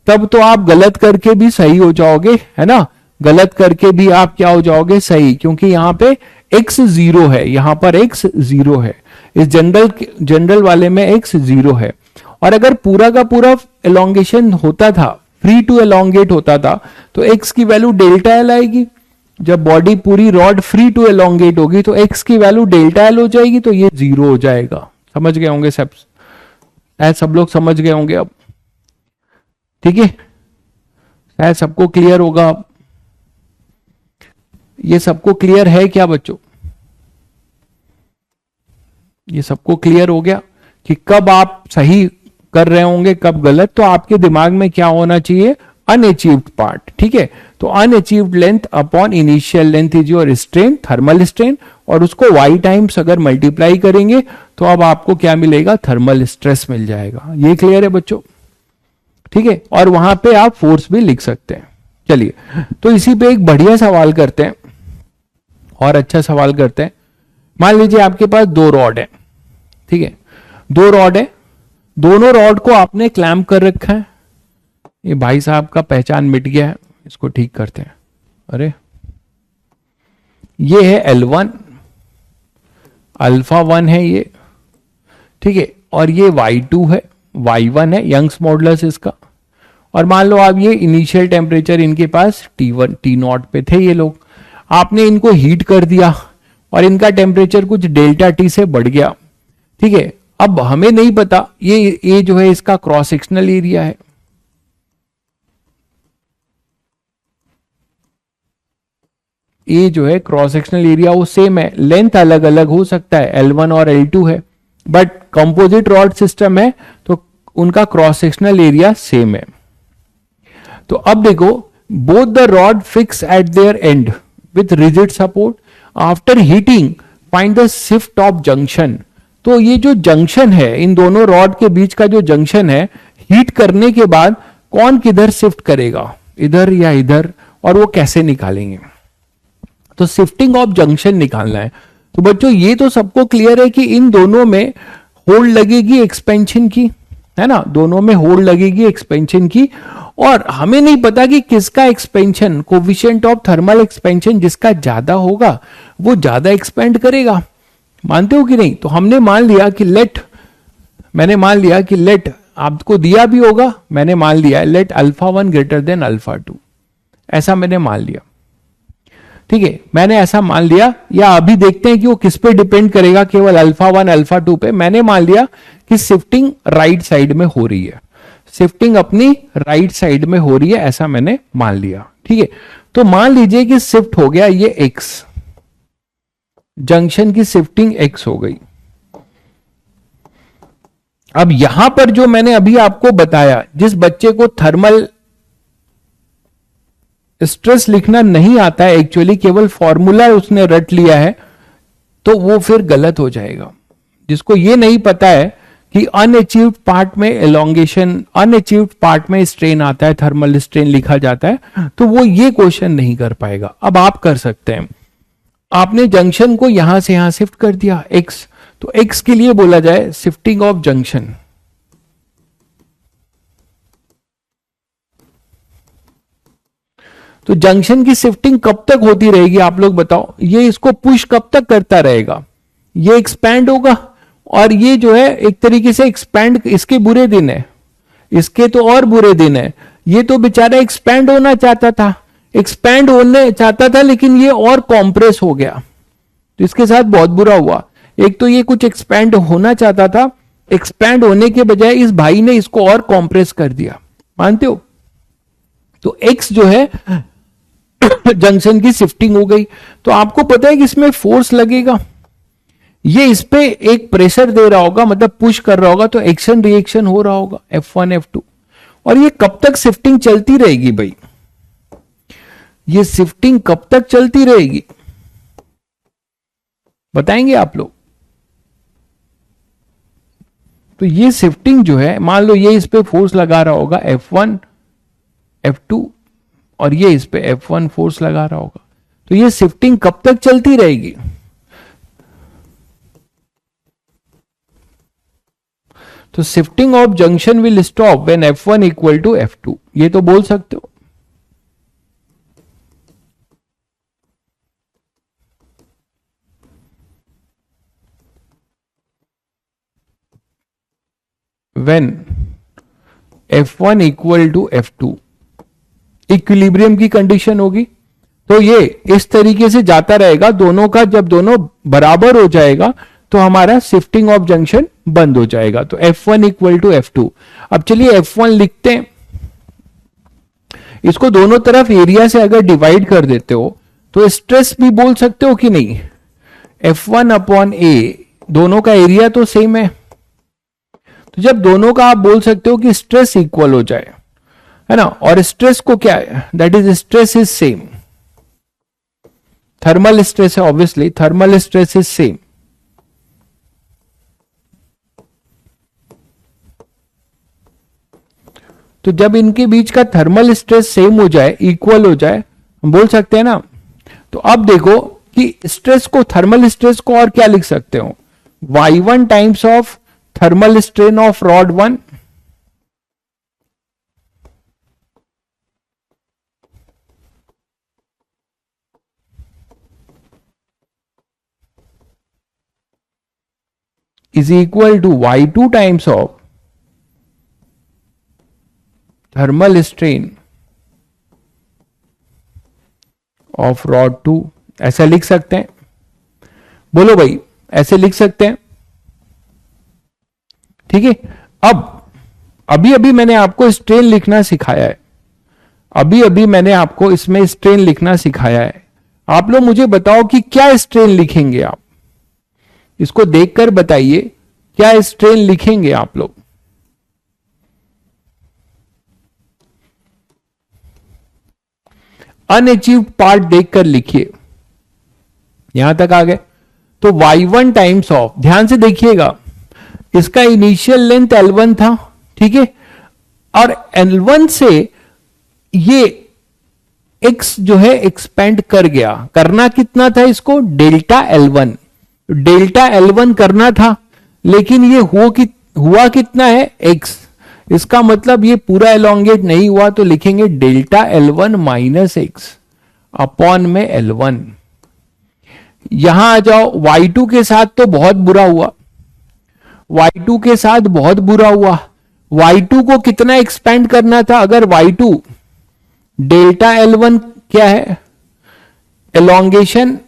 तब तो आप गलत करके भी सही हो जाओगे, है ना, गलत करके भी आप क्या हो जाओगे, सही, क्योंकि यहां पे x जीरो है, यहां पर x जीरो है, इस जनरल वाले में x जीरो है। और अगर पूरा का पूरा एलोंगेशन होता था, फ्री टू एलोंगेट होता था, तो x की वैल्यू डेल्टा एल आएगी। जब बॉडी पूरी रॉड फ्री टू एलोंगेट होगी तो x की वैल्यू डेल्टा एल हो जाएगी, तो ये जीरो हो जाएगा। समझ गए होंगे सब लोग समझ गए होंगे अब, ठीक है, शायद सबको क्लियर होगा अब। ये सबको क्लियर है क्या बच्चों, ये सबको क्लियर हो गया कि कब आप सही कर रहे होंगे कब गलत। तो आपके दिमाग में क्या होना चाहिए, अनअचीव्ड पार्ट, ठीक है। तो unachieved length upon initial length is your strain, thermal strain, और उसको y टाइम्स अगर मल्टीप्लाई करेंगे तो अब आपको क्या मिलेगा, थर्मल स्ट्रेस मिल जाएगा। ये क्लियर है बच्चों, ठीक है। और वहां पे आप फोर्स भी लिख सकते हैं। चलिए, तो इसी पे एक बढ़िया सवाल करते हैं, और अच्छा सवाल करते हैं। मान लीजिए आपके पास दो रॉड है, ठीक है, दो रॉड है, दोनों रॉड को आपने क्लैम्प कर रखा है। ये भाई साहब का पहचान मिट गया है, इसको ठीक करते हैं। अरे ये है L1, अल्फा 1 है ये, ठीक है, और ये Y2 है, Y1 है, यंग्स मॉडुलस इसका। और मान लो आप ये इनिशियल टेम्परेचर इनके पास T1 T0 पे थे ये लोग, आपने इनको हीट कर दिया और इनका टेम्परेचर कुछ डेल्टा टी से बढ़ गया, ठीक है। अब हमें नहीं पता ये जो है इसका क्रॉस सेक्शनल एरिया है, ये जो है क्रॉस सेक्शनल एरिया वो सेम है, लेंथ अलग अलग हो सकता है, L1 और L2 है, बट कंपोजिट रॉड सिस्टम है तो उनका क्रॉस सेक्शनल एरिया सेम है। तो अब देखो, both the rod fix eight there and with rigid support, after heating find the shift of junction. तो ये जो जंक्शन है, इन दोनों रॉड के बीच का जो जंक्शन है, हीट करने के बाद कौन किधर शिफ्ट करेगा, इधर या इधर, और वो कैसे निकालेंगे। तो शिफ्टिंग ऑफ जंक्शन निकालना है। तो बच्चों ये तो सबको क्लियर है कि इन दोनों में होल्ड लगेगी एक्सपेंशन की, है ना, दोनों में होल्ड लगेगी एक्सपेंशन की। और हमें नहीं पता कि किसका expansion, coefficient of thermal expansion जिसका ज्यादा होगा वो ज्यादा एक्सपेंड करेगा। मानते हो कि नहीं। तो हमने मान लिया कि मैंने मान लिया कि लेट, आपको दिया भी होगा, मैंने मान लिया let alpha 1 greater than alpha 2, ऐसा मैंने मान लिया, ठीक है, मैंने ऐसा मान लिया। या अभी देखते हैं कि वो किस पे डिपेंड करेगा, केवल अल्फा 1 अल्फा 2 पे। मैंने मान लिया कि शिफ्टिंग राइट साइड में हो रही है, शिफ्टिंग अपनी राइट साइड में हो रही है, ऐसा मैंने मान लिया, ठीक है। तो मान लीजिए कि शिफ्ट हो गया ये एक्स, जंक्शन की शिफ्टिंग एक्स हो गई, अब यहां पर जो मैंने अभी आपको बताया, जिस बच्चे को थर्मल स्ट्रेस लिखना नहीं आता है, एक्चुअली केवल फॉर्मूला उसने रट लिया है, तो वो फिर गलत हो जाएगा। जिसको ये नहीं पता है कि अनअचीव्ड पार्ट में एलोंगेशन, अनअचीव्ड पार्ट में स्ट्रेन आता है, थर्मल स्ट्रेन लिखा जाता है, तो वो ये क्वेश्चन नहीं कर पाएगा। अब आप कर सकते हैं। आपने जंक्शन को यहां से यहां शिफ्ट कर दिया एक्स, तो एक्स के लिए बोला जाए शिफ्टिंग ऑफ जंक्शन। तो जंक्शन की शिफ्टिंग कब तक होती रहेगी आप लोग बताओ? ये इसको पुश कब तक करता रहेगा? ये एक्सपैंड होगा, और ये जो है एक तरीके से एक्सपैंड, इसके बुरे दिन है, इसके तो और बुरे दिन है। ये तो बेचारा एक्सपैंड होना चाहता था, एक्सपैंड होने चाहता था, लेकिन ये और कॉम्प्रेस हो गया, तो इसके साथ बहुत बुरा हुआ। एक तो ये कुछ एक्सपैंड होना चाहता था, एक्सपैंड होने के बजाय इस भाई ने इसको और कॉम्प्रेस कर दिया, मानते हो? तो एक्स जो है जंक्शन की शिफ्टिंग हो गई। तो आपको पता है कि इसमें फोर्स लगेगा, ये इस पे एक प्रेशर दे रहा होगा, मतलब पुश कर रहा होगा, तो एक्शन रिएक्शन हो रहा होगा F1 F2। और ये कब तक शिफ्टिंग चलती रहेगी भाई? ये शिफ्टिंग कब तक चलती रहेगी बताएंगे आप लोग? तो ये शिफ्टिंग जो है, मान लो ये इस पे फोर्स लगा रहा होगा F1 F2, और ये इस पे F1 फोर्स लगा रहा होगा, तो ये शिफ्टिंग कब तक चलती रहेगी? तो shifting of junction will stop when F1 equal to F2, ये तो बोल सकते हो। When F1 equal to F2 equilibrium की कंडीशन होगी, तो ये इस तरीके से जाता रहेगा दोनों का। जब दोनों बराबर हो जाएगा तो हमारा शिफ्टिंग ऑफ जंक्शन बंद हो जाएगा। तो F1 इक्वल टू F2। अब चलिए F1 लिखते हैं, इसको दोनों तरफ एरिया से अगर डिवाइड कर देते हो तो स्ट्रेस भी बोल सकते हो कि नहीं? F1 अपॉन ए, दोनों का एरिया तो सेम है, तो जब दोनों का आप बोल सकते हो कि स्ट्रेस इक्वल हो जाए, है ना? और स्ट्रेस को क्या है, that is stress is same, thermal stress है, obviously thermal stress is same. तो जब इनके बीच का थर्मल स्ट्रेस सेम हो जाए, इक्वल हो जाए, हम बोल सकते हैं ना। तो अब देखो कि स्ट्रेस को, थर्मल स्ट्रेस को और क्या लिख सकते हो? y1 times of thermal strain of rod 1 is equal to y2 times of thermal strain of rod 2। ऐसा लिख सकते हैं? बोलो भाई, ऐसे लिख सकते हैं? ठीक है। अब अभी अभी मैंने आपको स्ट्रेन लिखना सिखाया है, अभी अभी मैंने आपको इसमें स्ट्रेन लिखना सिखाया है। आप लोग मुझे बताओ कि क्या स्ट्रेन लिखेंगे आप? इसको देखकर बताइए, क्या स्ट्रेन लिखेंगे आप लोग? अनअचीव्ड पार्ट देखकर लिखिए। यहां तक आ गए? तो y1 टाइम्स ऑफ, ध्यान से देखिएगा, इसका इनिशियल लेंथ L1 था, ठीक है, और L1 से ये x जो है एक्सपेंड कर गया। करना कितना था इसको? डेल्टा L1, डेल्टा L1 करना था, लेकिन ये हुआ कितना है? x। इसका मतलब ये पूरा एलोंगेट नहीं हुआ, तो लिखेंगे delta L1 minus x upon में L1। यहां आ जाओ, y2 के साथ तो बहुत बुरा हुआ, y2 के साथ बहुत बुरा हुआ। y2 को कितना एक्सपेंड करना था? अगर y2 डेल्टा L1 क्या है? Elongation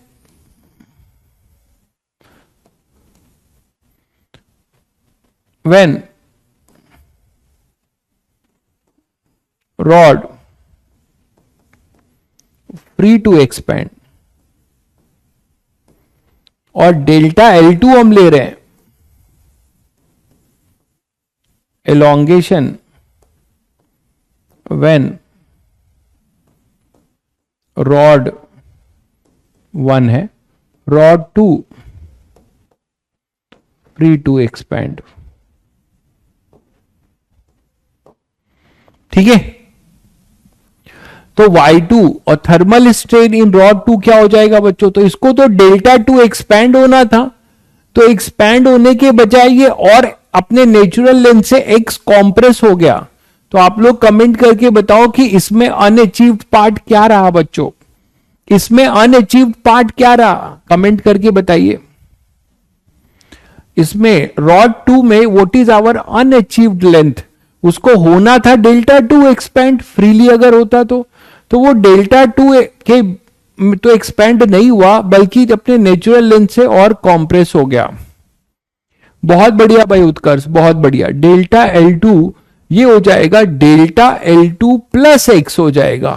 when rod free to expand, और डेल्टा L2 हम ले रहे हैं elongation when rod 1 है, rod 2 free to expand। ठीक है, तो Y2 और थर्मल स्ट्रेन इन रॉड 2 क्या हो जाएगा बच्चों? तो इसको तो डेल्टा 2 एक्सपैंड होना था, तो एक्सपैंड होने के बजाय ये और अपने नेचुरल लेंथ से x कॉम्प्रेस हो गया। तो आप लोग कमेंट करके बताओ कि इसमें अनअचीव्ड पार्ट क्या रहा बच्चों? इसमें अनअचीव्ड पार्ट क्या रहा? कमेंट करके बताइए। इसमें रॉड 2 में व्हाट इज आवर अनअचीव्ड लेंथ? उसको होना था डेल्टा 2 एक्सपैंड फ्रीली, अगर होता तो वो डेल्टा 2 के तो एक्सपैंड नहीं हुआ, बल्कि अपने नेचुरल लेंथ से और कॉम्प्रेस हो गया। बहुत बढ़िया भाई उत्कर्ष, बहुत बढ़िया। डेल्टा L2 ये हो जाएगा डेल्टा L2 प्लस एक्स हो जाएगा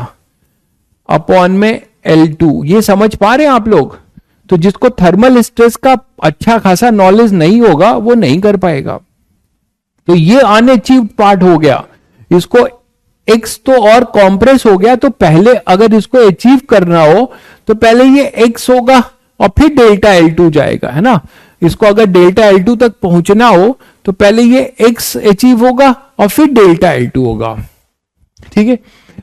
अपॉन में L2। ये समझ पा रहे हैं आप लोग? तो जिसको थर्मल स्ट्रेस का अच्छा खासा नॉलेज नहीं होगा वो नहीं कर पाएगा। तो ये अनअचीव्ड पार्ट हो गया, इसको x तो और कॉम्प्रेस हो गया, तो पहले अगर इसको अचीव करना हो तो पहले ये x होगा और फिर डेल्टा L2 जाएगा, है ना। इसको अगर डेल्टा L2 तक पहुंचना हो तो पहले ये x अचीव होगा और फिर डेल्टा L2 होगा। ठीक है,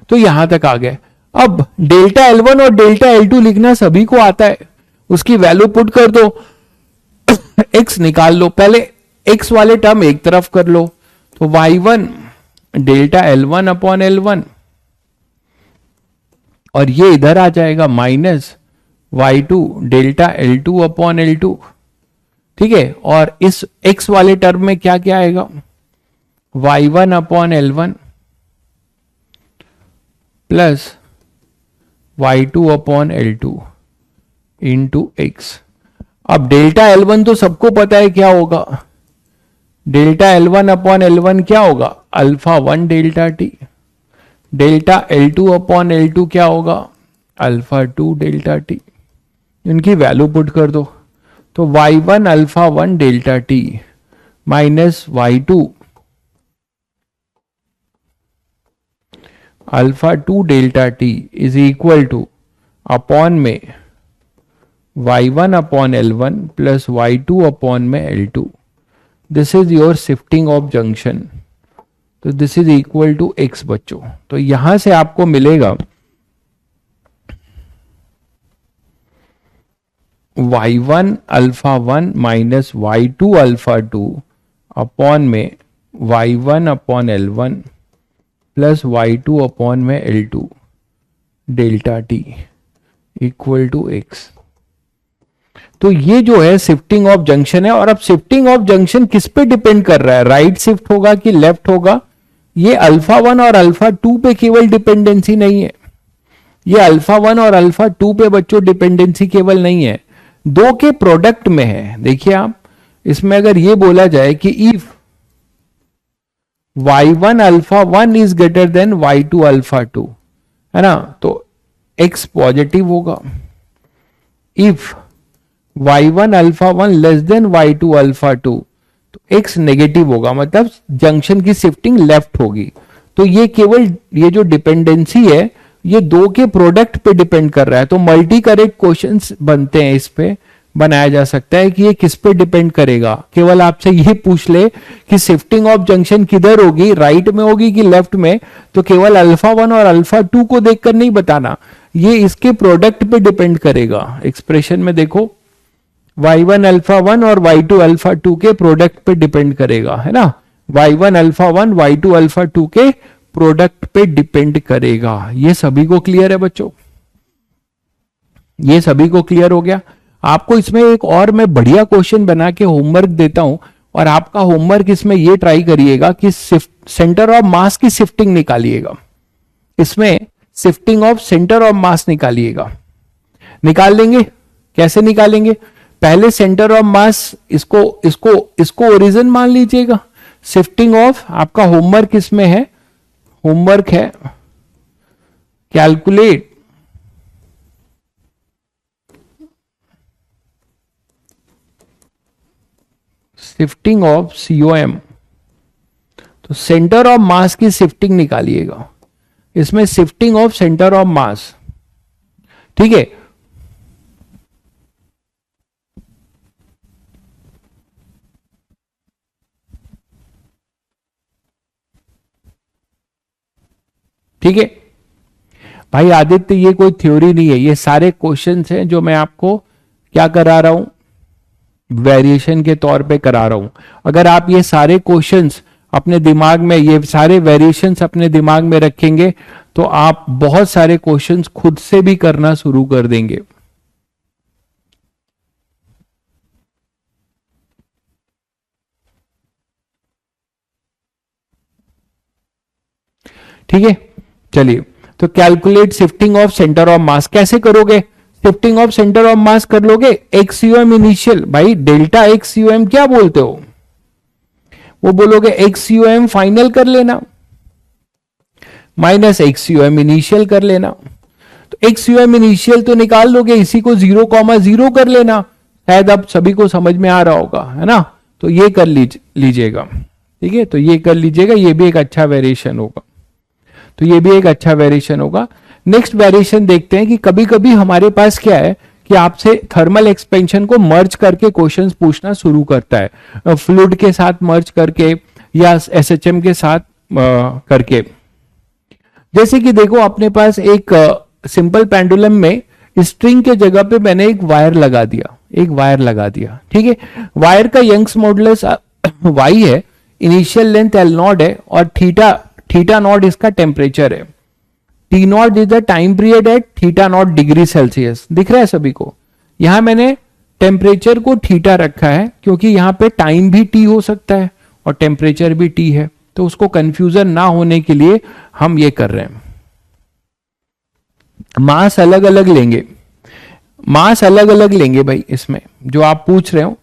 तो यहां तक आ गए। अब डेल्टा L1 और डेल्टा L2 लिखना सभी को आता है, उसकी वैल्यू पुट कर दो, x निकाल लो। पहले x वाले टर्म एक तरफ कर लो, तो y1 delta L1 upon L1 और ये इधर आ जाएगा minus y2 delta L2 upon L2। ठीक है, और इस x वाले टर्म में क्या क्या आएगा? y1 upon L1 plus y2 upon L2 into x। अब डेल्टा L1 तो सबको पता है क्या होगा, डेल्टा L1 अपॉन L1 क्या होगा? Alpha 1 delta T. Delta L2 upon L2 क्या होगा? Alpha 2 delta T. इनकी वैल्यू पुट कर दो, तो y1 alpha 1 delta T minus y2 alpha 2 delta T is equal to upon में y1 upon L1 plus y2 upon में L2। This is your shifting of junction, तो this is equal to x बच्चों। तो यहां से आपको मिलेगा y1 alpha 1 minus y2 alpha 2 upon में y1 upon L1 plus y2 upon में L2 delta T equal to x। तो ये जो है शिफ्टिंग ऑफ जंक्शन है। और अब शिफ्टिंग ऑफ जंक्शन किस पे डिपेंड कर रहा है? राइट शिफ्ट होगा कि लेफ्ट होगा? ये अल्फा 1 और अल्फा 2 पे केवल डिपेंडेंसी नहीं है, ये अल्फा 1 और अल्फा 2 पे बच्चों डिपेंडेंसी केवल नहीं है, दो के प्रोडक्ट में है। देखिए आप इसमें अगर ये बोला जाए कि if y1 alpha 1 is greater than y2 alpha 2, है ना, तो x पॉजिटिव होगा। If y1 alpha 1 less than y2 alpha 2, तो x नेगेटिव होगा, मतलब जंक्शन की शिफ्टिंग लेफ्ट होगी। तो ये केवल ये जो डिपेंडेंसी है ये दो के प्रोडक्ट पे डिपेंड कर रहा है। तो मल्टी करेक्ट क्वेश्चंस बनते हैं, इस पे बनाया जा सकता है कि ये किस पे डिपेंड करेगा। केवल आपसे ये पूछ ले कि शिफ्टिंग ऑफ जंक्शन किधर होगी, राइट में होगी कि लेफ्ट में, तो केवल अल्फा 1 और अल्फा 2 को देखकर नहीं बताना, ये इसके प्रोडक्ट पे डिपेंड करेगा। एक्सप्रेशन में देखो y1 अल्फा 1 और y2 अल्फा 2 के प्रोडक्ट पे डिपेंड करेगा, है ना। y1 अल्फा 1 y2 अल्फा 2 के प्रोडक्ट पे डिपेंड करेगा। ये सभी को क्लियर है बच्चों? ये सभी को क्लियर हो गया? आपको इसमें एक और मैं बढ़िया क्वेश्चन बना के होमवर्क देता हूं, और आपका होमवर्क इसमें ये ट्राई करिएगा कि सेंटर ऑफ मास की शिफ्टिंग निकालिएगा। इसमें shifting of centre of mass निकालिएगा। निकाल लेंगे? कैसे निकालेंगे? पहले सेंटर ऑफ मास इसको इसको इसको ओरिजिन मान लीजिएगा। शिफ्टिंग ऑफ आपका होमवर्क इसमें है, होमवर्क है कैलकुलेट शिफ्टिंग ऑफ COM। तो सेंटर ऑफ मास की शिफ्टिंग निकालिएगा, इसमें शिफ्टिंग ऑफ सेंटर ऑफ मास, ठीक है। ठीक है भाई आदित्य, ये कोई थ्योरी नहीं है, ये सारे क्वेश्चंस हैं जो मैं आपको क्या करा रहा हूं, वेरिएशन के तौर पे करा रहा हूं। अगर आप ये सारे क्वेश्चंस अपने दिमाग में, ये सारे वेरिएशंस अपने दिमाग में रखेंगे तो आप बहुत सारे क्वेश्चंस खुद से भी करना शुरू कर देंगे। ठीक है, चलिए। तो calculate shifting of centre of मास कैसे करोगे? शिफ्टिंग ऑफ सेंटर ऑफ मास कर लोगे, एक्सयूएम इनिशियल, भाई डेल्टा एक्सयूएम क्या बोलते हो, वो बोलोगे एक्सयूएम फाइनल कर लेना माइनस एक्सयूएम इनिशियल कर लेना। तो एक्सयूएम इनिशियल तो निकाल लोगे, इसी को 0,0 कर लेना। शायद अब सभी को समझ में आ रहा होगा, है ना? तो ये कर लीजिएगा, ठीक है। तो ये कर लीजिएगा, ये भी एक अच्छा वेरिएशन होगा, तो ये भी एक अच्छा वेरिएशन होगा। नेक्स्ट वेरिएशन देखते हैं कि कभी कभी हमारे पास क्या है कि आपसे थर्मल एक्सपेंशन को मर्ज करके क्वेश्चंस पूछना शुरू करता है, फ्लूइड के साथ मर्ज करके या एसएचएम के साथ करके। जैसे कि देखो अपने पास एक सिंपल पेंडुलम में स्ट्रिंग के जगह पे मैंने एक वायर लगा दिया, ठीक है। वायर का यंग्स मॉडुलस वाई है, इनिशियल लेंथ एल नॉट है और थीटा नॉट इसका टेम्परेचर है। T naught is the time period at theta naught degree Celsius. दिख रहा है सभी को? यहां मैंने टेम्परेचर को थीटा रखा है क्योंकि यहां पे टाइम भी टी हो सकता है और टेम्परेचर भी टी है, तो उसको कंफ्यूजन ना होने के लिए हम ये कर रहे हैं। मास अलग अलग लेंगे भाई, इसमें जो आप पूछ रहे हो।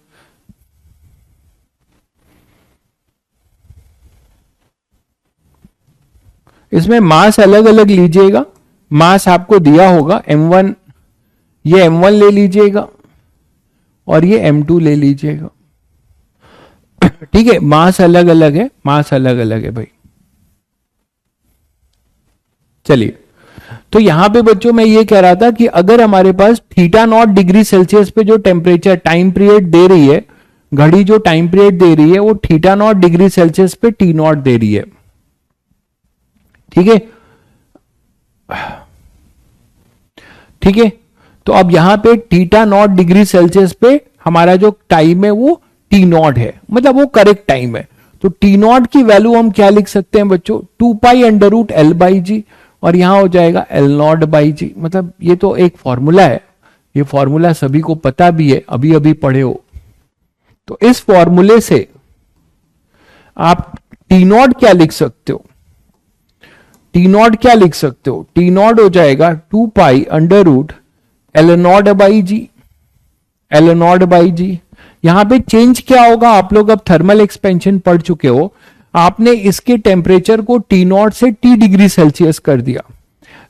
इसमें मास अलग अलग लीजिएगा। मास आपको दिया होगा m1, ये m1 ले लीजिएगा और ये m2 ले लीजिएगा, ठीक है। मास अलग अलग है भाई। चलिए, तो यहां पे बच्चों मैं ये कह रहा था कि अगर हमारे पास थीटा नॉट डिग्री सेल्सियस पे जो टेम्परेचर टाइम पीरियड दे रही है, घड़ी जो टाइम पीरियड दे रही है वो थीटा नॉट डिग्री सेल्सियस पे टी नॉट दे रही है, ठीक है, ठीक है। तो अब यहां पे थीटा नॉट डिग्री सेल्सियस पे हमारा जो टाइम है वो टी नॉट है, मतलब वो करेक्ट टाइम है। तो टी नॉट की वैल्यू हम क्या लिख सकते हैं बच्चों? 2π√L/g, और यहां हो जाएगा L0/g। मतलब ये तो एक फॉर्मूला है, ये फॉर्मूला सभी को पता भी है, अभी अभी पढ़े हो। तो इस फॉर्मूले से आप टी नॉट क्या लिख सकते हो? टी नॉट क्या लिख सकते हो? टी नॉट हो जाएगा 2π√L0/g। L0/g यहां पे चेंज क्या होगा? आप लोग अब थर्मल एक्सपेंशन पढ़ चुके हो, आपने इसके टेम्परेचर को टी नॉट से टी डिग्री सेल्सियस कर दिया,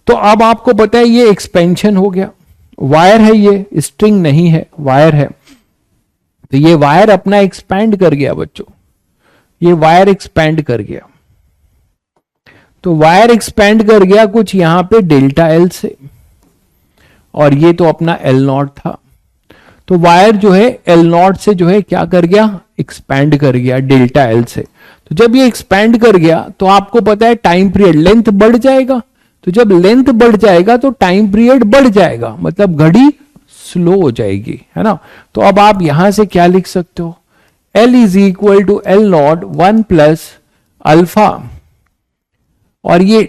तो अब आपको पता है ये एक्सपेंशन हो गया। वायर है, ये स्ट्रिंग नहीं है, वायर है, तो ये वायर अपना एक्सपैंड कर गया बच्चों, ये वायर एक्सपैंड कर गया। तो वायर एक्सपैंड कर गया कुछ यहां पे डेल्टा एल से, और ये तो अपना एल नॉट था। तो वायर जो है एल नॉट से जो है क्या कर गया? एक्सपैंड कर गया डेल्टा एल से। तो जब ये एक्सपैंड कर गया तो आपको पता है टाइम पीरियड, लेंथ बढ़ जाएगा। तो जब लेंथ बढ़ जाएगा तो टाइम पीरियड बढ़ जाएगा, मतलब घड़ी स्लो हो जाएगी, है ना। तो अब आप यहां से क्या लिख सकते हो? L is equal to L naught 1 plus alpha, और ये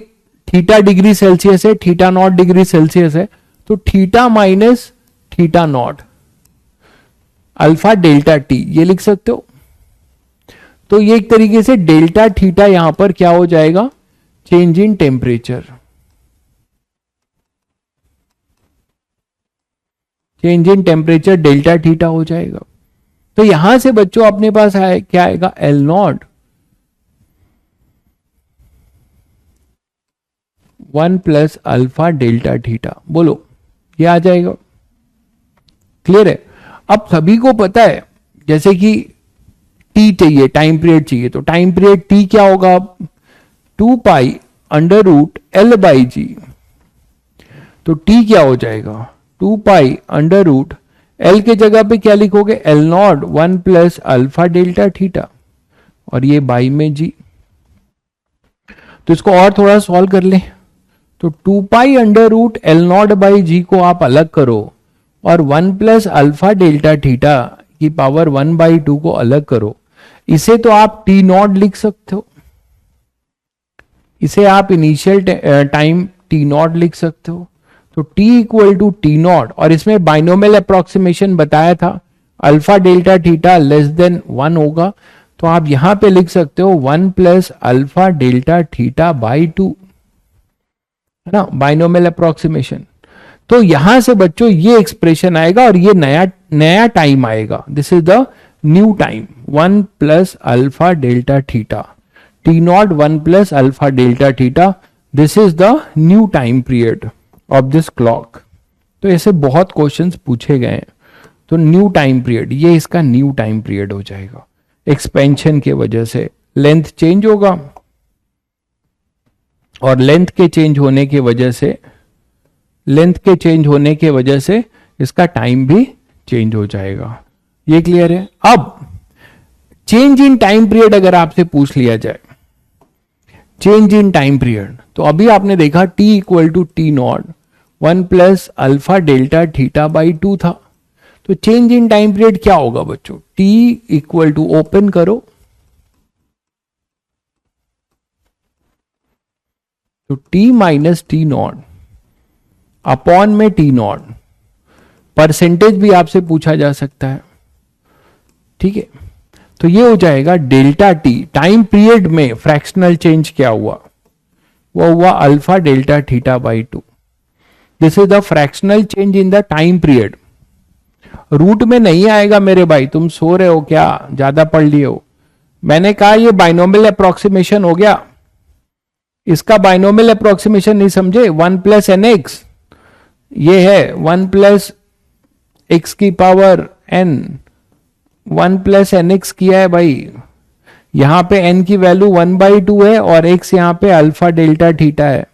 थीटा डिग्री सेल्सियस है, थीटा नॉट डिग्री सेल्सियस है, तो theta minus theta naught alpha delta T, ये लिख सकते हो। तो ये एक तरीके से डेल्टा थीटा यहां पर क्या हो जाएगा? Change in temperature, change in temperature delta theta हो जाएगा। तो यहां से बच्चों अपने पास आए क्या आएगा? L not 1 plus alpha delta theta, बोलो ये आ जाएगा। क्लियर है? अब सभी को पता है, जैसे कि टी चाहिए, टाइम पीरियड चाहिए, तो टाइम पीरियड टी क्या होगा? 2π√L/g। तो टी क्या हो जाएगा? 2π√L के जगह पे क्या लिखोगे? L0 1 plus alpha delta theta, और ये बाई में जी। तो इसको और थोड़ा सॉल्व कर ले, तो 2π√L0/g को आप अलग करो और 1 प्लस अल्फा डेल्टा थीटा की पावर 1/2 को अलग करो। इसे तो आप टी नॉट लिख सकते हो, इसे आप इनिशियल टाइम टी नॉट लिख सकते हो। तो t equal to T naught, और इसमें बाइनोमियल अप्रोक्सीमेशन बताया था, alpha delta theta less than 1 होगा, तो आप यहां पे लिख सकते हो 1 plus alpha delta theta by 2, है ना, बाइनोमियल अप्रोक्सीमेशन। तो यहां से बच्चों ये एक्सप्रेशन आएगा और ये नया टाइम आएगा। This is the new time, 1 plus alpha delta theta, T naught 1 plus alpha delta theta, this is the new time period of this clock. तो ऐसे बहुत क्वेश्चंस पूछे गए हैं। तो न्यू टाइम पीरियड, ये इसका न्यू टाइम पीरियड हो जाएगा। एक्सपेंशन के वजह से लेंथ चेंज होगा, और लेंथ के चेंज होने की वजह से इसका टाइम भी चेंज हो जाएगा। ये क्लियर है? अब चेंज इन टाइम पीरियड अगर आपसे पूछ लिया जाए, चेंज इन टाइम पीरियड, तो अभी आपने देखा t equal to T naught 1 plus alpha delta theta by 2 था। तो चेंज इन टाइम पीरियड क्या होगा बच्चों? t इक्वल टू, ओपन करो, तो t minus T not upon में टी नॉट, परसेंटेज भी आपसे पूछा जा सकता है, ठीक है। तो ये हो जाएगा डेल्टा टी, टाइम पीरियड में फ्रैक्शनल चेंज क्या हुआ? वो हुआ alpha delta theta by 2। This is the fractional change in the time period. Root में नहीं आएगा मेरे भाई, तुम सो रहे हो क्या, ज्यादा पढ़ लिए हो? मैंने कहा ये बाइनोमियल अप्रोक्सीमेशन हो गया, इसका बाइनोमियल अप्रोक्सीमेशन नहीं समझे? 1 प्लस एन एक्स, ये है 1 प्लस एक्स की power n, 1 plus N X किया है भाई। यहां पे n की वैल्यू 1/2 है और x यहां पे अल्फा डेल्टा थीटा है,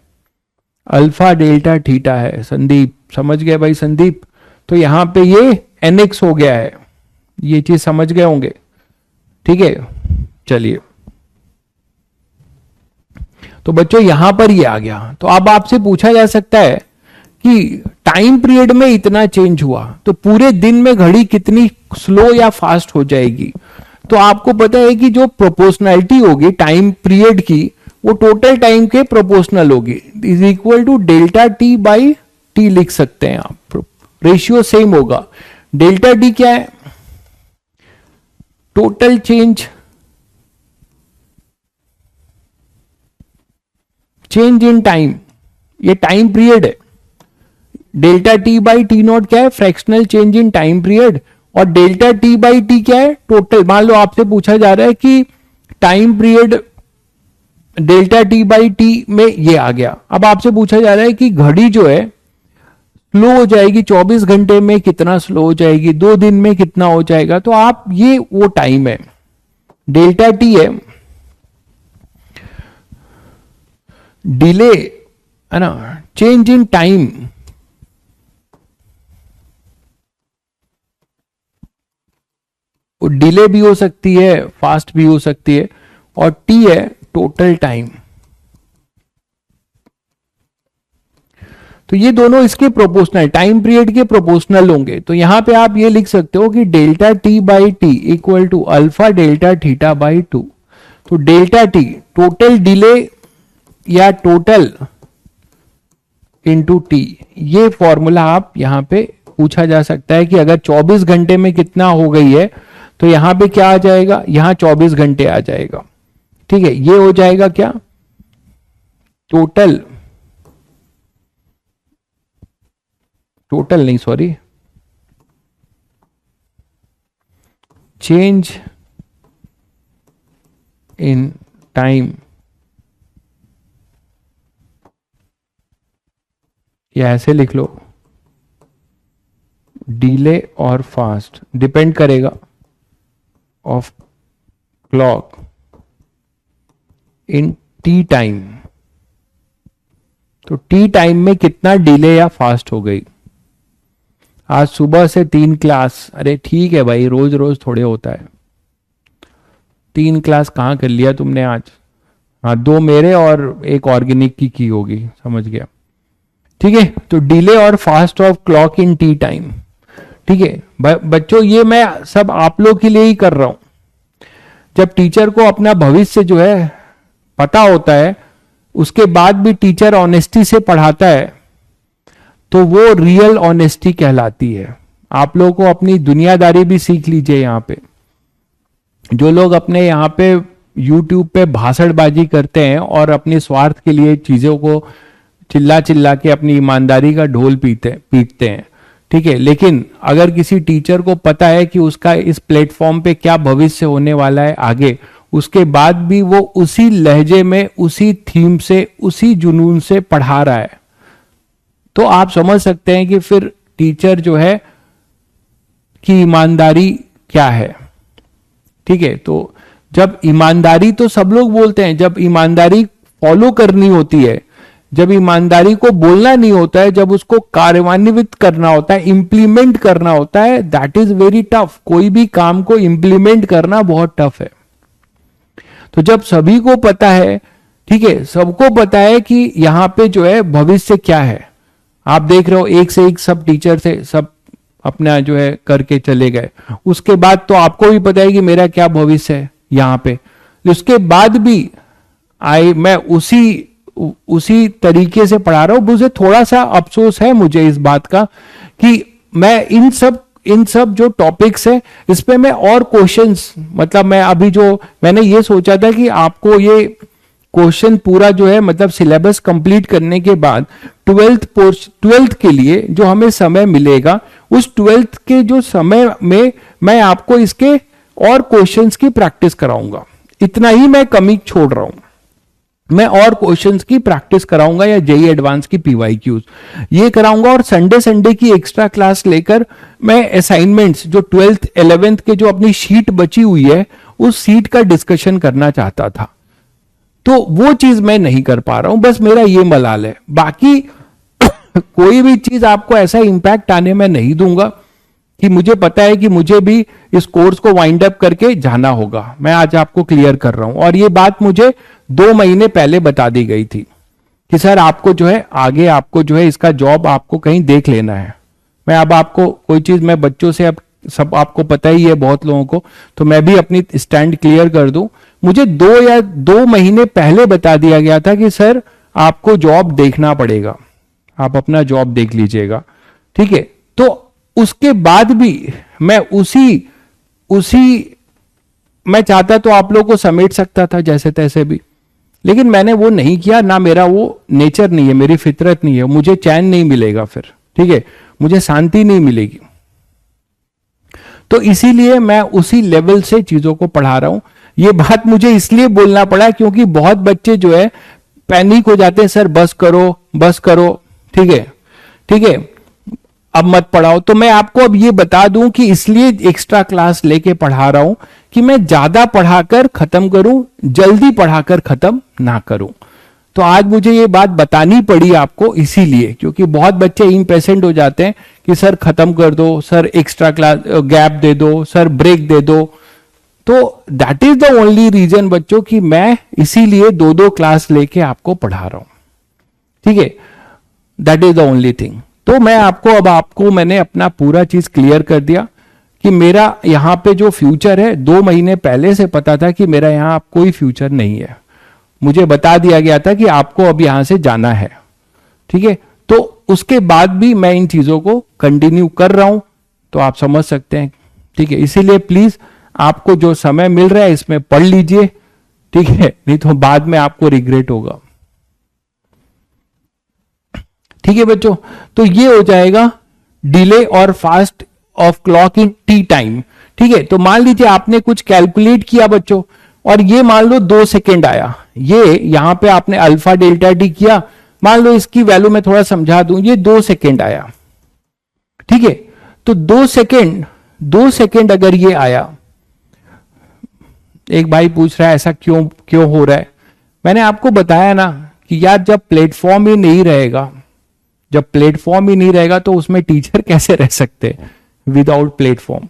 अल्फा डेल्टा थीटा है। संदीप समझ गए भाई? संदीप, तो यहां पे ये nx हो गया है, ये चीज समझ गए होंगे, ठीक है। चलिए, तो बच्चों यहां पर ये आ गया। तो अब आपसे पूछा जा सकता है कि टाइम पीरियड में इतना चेंज हुआ तो पूरे दिन में घड़ी कितनी स्लो या फास्ट हो जाएगी? तो आपको पता है कि जो प्रोपोर्शनैलिटी होगी टाइम पीरियड की, वो टोटल टाइम के प्रोपोर्शनल होगी, is equal to delta T by T लिख सकते हैं आप, रेशियो सेम होगा। डेल्टा टी क्या है? टोटल चेंज इन टाइम, ये टाइम पीरियड है। Delta T by T naught क्या है? Fractional change in time period. और डेल्टा टी बाई टी क्या है? टोटल। मान लो आपसे पूछा जा रहा है कि time period delta T by T में ये आ गया। अब आपसे पूछा जा रहा है कि घड़ी जो है स्लो हो जाएगी 24 घंटे में कितना स्लो हो जाएगी, 2 दिन में कितना हो जाएगा? तो आप, ये वो टाइम है, डेल्टा टी है, डिले, है ना, चेंज इन टाइम, डिले भी हो सकती है, फास्ट भी हो सकती है, और टी है टोटल टाइम। तो ये दोनों इसके प्रोपोर्शनल, टाइम पीरियड के प्रोपोर्शनल होंगे। तो यहां पे आप ये लिख सकते हो कि delta T by T equal to alpha delta theta by 2। तो डेल्टा टी टोटल डिले या टोटल इंटू टी, ये फॉर्मूला आप यहां पे पूछा जा सकता है कि अगर 24 घंटे में कितना हो गई है तो यहां पे क्या आ जाएगा? यहां 24 घंटे आ जाएगा, ठीक है। ये हो जाएगा क्या? टोटल नहीं, सॉरी, चेंज इन टाइम, या ऐसे लिख लो, डिले और फास्ट डिपेंड करेगा of clock in T time, तो टी टाइम में कितना डिले या फास्ट हो गई। आज सुबह से 3 क्लास, अरे ठीक है भाई, रोज रोज थोड़े होता है। 3 क्लास कहाँ कर लिया तुमने आज? हाँ, 2 मेरे और एक ऑर्गेनिक की होगी, समझ गया। ठीक है, तो डिले और fast of clock in T time. ठीक है बच्चों, ये मैं सब आप लोग के लिए ही कर रहा हूं। जब टीचर को अपना भविष्य जो है पता होता है, उसके बाद भी टीचर ऑनेस्टी से पढ़ाता है, तो वो रियल ऑनेस्टी कहलाती है। आप लोगों को अपनी दुनियादारी भी सीख लीजिए। यहाँ पे जो लोग अपने यहाँ पे YouTube पे भाषणबाजी करते हैं और अपने स्वार्थ के लिए चीजों को चिल्ला चिल्ला के अपनी ईमानदारी का ढोल पीटते हैं, ठीक है, लेकिन अगर किसी टीचर को पता है कि उसका इस प्लेटफॉर्म पे क्या भविष्य होने वाला है आगे, उसके बाद भी वो उसी लहजे में, उसी थीम से, उसी जुनून से पढ़ा रहा है, तो आप समझ सकते हैं कि फिर टीचर जो है कि ईमानदारी क्या है। ठीक है, तो जब ईमानदारी, तो सब लोग बोलते हैं, जब ईमानदारी फॉलो करनी होती है, जब ईमानदारी को बोलना नहीं होता है, जब उसको कार्यान्वित करना होता है, इंप्लीमेंट करना होता है, दैट इज वेरी टफ। कोई भी काम को इंप्लीमेंट करना बहुत टफ है। तो जब सभी को पता है, ठीक है, सबको पता है कि यहां पे जो है भविष्य क्या है, आप देख रहे हो एक से एक सब टीचर थे, सब अपना जो है करके चले गए। उसके बाद तो आपको भी पता है कि मेरा क्या भविष्य है यहां पे। उसके बाद भी मैं उसी तरीके से पढ़ा रहा हूं। मुझे थोड़ा सा अफसोस है मुझे इस बात का कि मैं इन सब जो टॉपिक्स है, इस पे मैं और क्वेश्चंस, मतलब मैं अभी जो मैंने ये सोचा था कि आपको ये क्वेश्चन पूरा जो है, मतलब सिलेबस कंप्लीट करने के बाद 12th के लिए जो हमें समय मिलेगा, उस 12th के जो समय में मैं आपको इसके और क्वेश्चंस की प्रैक्टिस कराऊंगा। इतना ही मैं कमी छोड़ रहा हूं। मैं और क्वेश्चंस की प्रैक्टिस कराऊंगा, या जेई एडवांस की पीवाईक्यूज ये कराऊंगा, और संडे की एक्स्ट्रा क्लास लेकर मैं असाइनमेंट्स जो 12th 11th के जो अपनी शीट बची हुई है, उस सीट का डिस्कशन करना चाहता था, तो वो चीज मैं नहीं कर पा रहा हूं। बस मेरा ये मलाल है। बाकी कोई भी चीज आपको ऐसा इंपैक्ट आने में नहीं दूंगा, कि मुझे पता है कि मुझे भी इस कोर्स को वाइंड अप करके जाना होगा। मैं आज आपको क्लियर कर रहा हूं, और ये बात मुझे 2 महीने पहले बता दी गई थी कि सर आपको जो है आगे, आपको जो है इसका जॉब आपको कहीं देख लेना है। मैं अब आपको कोई चीज, मैं बच्चों से, अब सब आपको पता ही है बहुत लोगों को, तो मैं भी अपनी स्टैंड क्लियर कर दूं। मुझे 2 महीने पहले बता दिया गया था कि सर आपको जॉब देखना पड़ेगा, आप अपना जॉब देख लीजिएगा। ठीक है, तो उसके बाद भी मैं मैं चाहता तो आप लोगों को समेट सकता था जैसे तैसे भी, लेकिन मैंने वो नहीं किया। ना मेरा वो नेचर नहीं है, मेरी फितरत नहीं है। मुझे चैन नहीं मिलेगा फिर, ठीक है, मुझे शांति नहीं मिलेगी। तो इसीलिए मैं उसी लेवल से चीजों को पढ़ा रहा हूं। ये बात मुझे इसलिए बोलना पड़ा क्योंकि बहुत बच्चे जो है पैनिक हो जाते हैं, सर बस करो, ठीक है, अब मत पढ़ाओ। तो मैं आपको अब ये बता दूं कि इसलिए एक्स्ट्रा क्लास लेके पढ़ा रहा हूं कि मैं ज्यादा पढ़ाकर खत्म करूं, जल्दी पढ़ाकर खत्म ना करूं। तो आज मुझे ये बात बतानी पड़ी आपको इसीलिए, क्योंकि बहुत बच्चे इम्पेशेंट हो जाते हैं कि सर खत्म कर दो, सर एक्स्ट्रा क्लास गैप दे दो, सर ब्रेक दे दो। तो that is the only reason बच्चों कि मैं इसीलिए 2 क्लास लेके आपको पढ़ा रहा हूं। ठीक है, that is the only thing. तो मैं आपको मैंने अपना पूरा चीज क्लियर कर दिया कि मेरा यहां पे जो फ्यूचर है, 2 महीने पहले से पता था कि मेरा यहां कोई फ्यूचर नहीं है। मुझे बता दिया गया था कि आपको अब यहां से जाना है। ठीक है, तो उसके बाद भी मैं इन चीजों को कंटिन्यू कर रहा हूं, तो आप समझ सकते हैं। ठीक है, इसीलिए प्लीज आपको जो समय मिल रहा है इसमें पढ़ लीजिए, ठीक है, नहीं तो बाद में आपको रिग्रेट होगा। ठीक है बच्चों, तो ये हो जाएगा डिले और fast of clock in T time. ठीक है, तो मान लीजिए आपने कुछ कैलकुलेट किया बच्चों, और ये मान लो 2 सेकेंड आया, ये यहां पे आपने अल्फा डेल्टा टी किया, मान लो इसकी वैल्यू मैं थोड़ा समझा दूं, ये 2 सेकेंड आया। ठीक है, तो 2 सेकेंड अगर ये आया, एक भाई पूछ रहा है ऐसा क्यों क्यों हो रहा है। मैंने आपको बताया ना कि यार जब प्लेटफॉर्म ही नहीं रहेगा, जब प्लेटफॉर्म ही नहीं रहेगा तो उसमें टीचर कैसे रह सकते विदाउट प्लेटफॉर्म।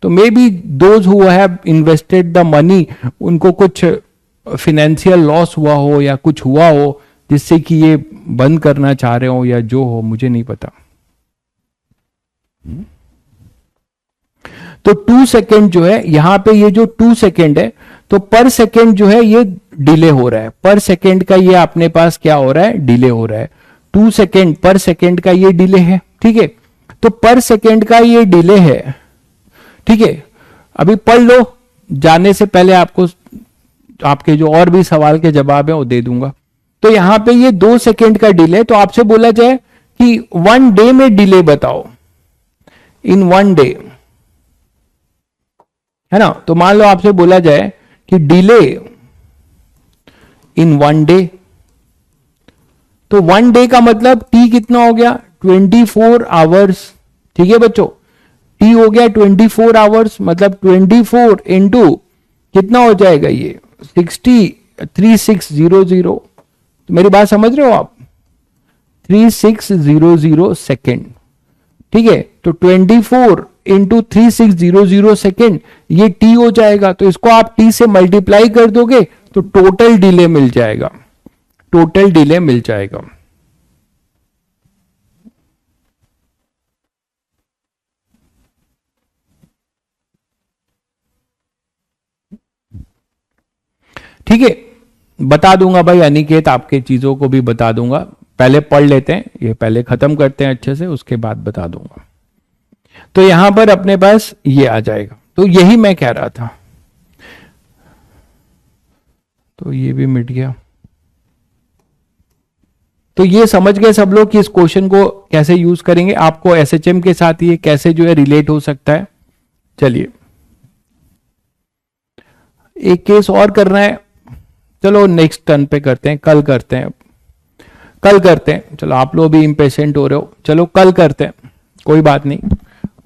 तो may be those who have invested the money, उनको कुछ फिनेंशियल लॉस हुआ हो या कुछ हुआ हो जिससे कि ये बंद करना चाह रहे हो या जो हो, मुझे नहीं पता। तो 2 सेकेंड जो है यहां पे, ये जो 2 सेकेंड है तो पर सेकेंड जो है ये डिले हो रहा है, पर सेकेंड का ये अपने पास क्या हो रहा है, डिले हो रहा है। 2 सेकेंड पर सेकेंड का ये डिले है, ठीक है। तो पर सेकेंड का ये डिले है, ठीक है। अभी पढ़ लो, जाने से पहले आपको आपके जो और भी सवाल के जवाब है वो दे दूंगा। तो यहां पे ये 2 सेकेंड का डिले, तो आपसे बोला जाए कि 1 डे में डिले बताओ, इन 1 डे, है ना। तो मान लो आपसे बोला जाए कि डिले इन 1 डे, तो 1 डे का मतलब टी कितना हो गया, 24 आवर्स, ठीक है बच्चों। टी हो गया 24 आवर्स, मतलब 24 इंटू कितना हो जाएगा ये 3600। तो मेरी बात समझ रहे हो आप, 3600 सेकेंड, ठीक है। तो 24 इंटू 3600 सेकेंड ये टी हो जाएगा। तो इसको आप टी से मल्टीप्लाई कर दोगे तो टोटल डिले मिल जाएगा, टोटल डिले मिल जाएगा। ठीक है, बता दूंगा भाई अनिकेत, आपके चीजों को भी बता दूंगा। पहले पढ़ लेते हैं, ये पहले खत्म करते हैं अच्छे से, उसके बाद बता दूंगा। तो यहां पर अपने पास ये आ जाएगा। तो यही मैं कह रहा था, तो ये भी मिट गया। तो ये समझ गए सब लोग कि इस क्वेश्चन को कैसे यूज करेंगे, आपको एसएचएम के साथ ये कैसे जो है रिलेट हो सकता है। चलिए एक केस और करना है, चलो नेक्स्ट टर्न पे करते हैं, कल करते हैं, कल करते हैं। चलो आप लोग भी इम्पेशेंट हो रहे हो, चलो कल करते हैं, कोई बात नहीं,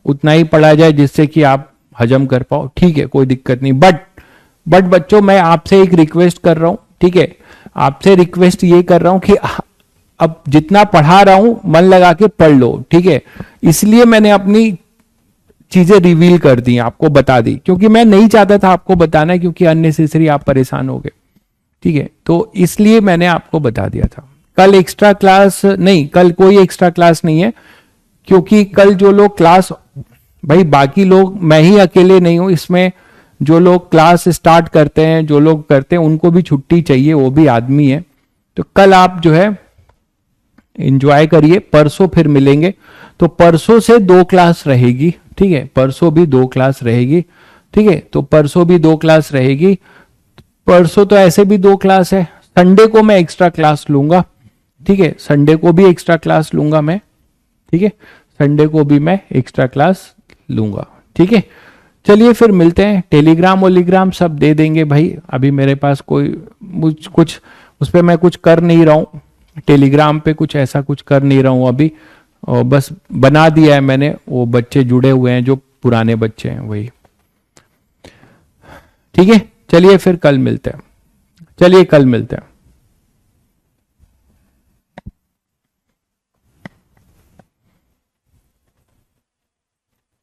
उतना ही पढ़ा जाए जिससे कि आप हजम कर पाओ, ठीक है, कोई दिक्कत नहीं। बट बच्चों मैं आपसे एक रिक्वेस्ट कर रहा हूं, ठीक है, आपसे रिक्वेस्ट ये कर रहा हूं कि अब जितना पढ़ा रहा हूं मन लगा के पढ़ लो, ठीक है। इसलिए मैंने अपनी चीजें रिवील कर दी, आपको बता दी, क्योंकि मैं नहीं चाहता था आपको बताना, क्योंकि अननेसेसरी आप परेशान हो गए, ठीक है। तो इसलिए मैंने आपको बता दिया था। कल एक्स्ट्रा क्लास नहीं, कल कोई एक्स्ट्रा क्लास नहीं है, क्योंकि कल जो लोग क्लास, भाई बाकी लोग, मैं ही अकेले नहीं हूं इसमें, जो लोग क्लास स्टार्ट करते हैं, जो लोग करते हैं, उनको भी छुट्टी चाहिए, वो भी आदमी है। तो कल आप जो है एंजॉय करिए, परसों फिर मिलेंगे। तो परसों से 2 क्लास रहेगी, ठीक है, परसों भी 2 क्लास रहेगी, ठीक है। तो परसों भी 2 क्लास रहेगी, परसों तो ऐसे भी 2 क्लास है। संडे को मैं एक्स्ट्रा क्लास लूंगा, ठीक है, संडे को भी एक्स्ट्रा क्लास लूंगा मैं, ठीक है, संडे को भी मैं एक्स्ट्रा क्लास लूंगा, ठीक है। चलिए फिर मिलते हैं, टेलीग्राम वोलीग्राम सब दे देंगे भाई, अभी मेरे पास कोई कुछ उस पर मैं कुछ कर नहीं रहा हूं, टेलीग्राम पे कुछ ऐसा कुछ कर नहीं रहा हूं अभी, और बस बना दिया है मैंने, वो बच्चे जुड़े हुए हैं जो पुराने बच्चे हैं वही, ठीक है। चलिए फिर कल मिलते हैं, चलिए कल मिलते हैं।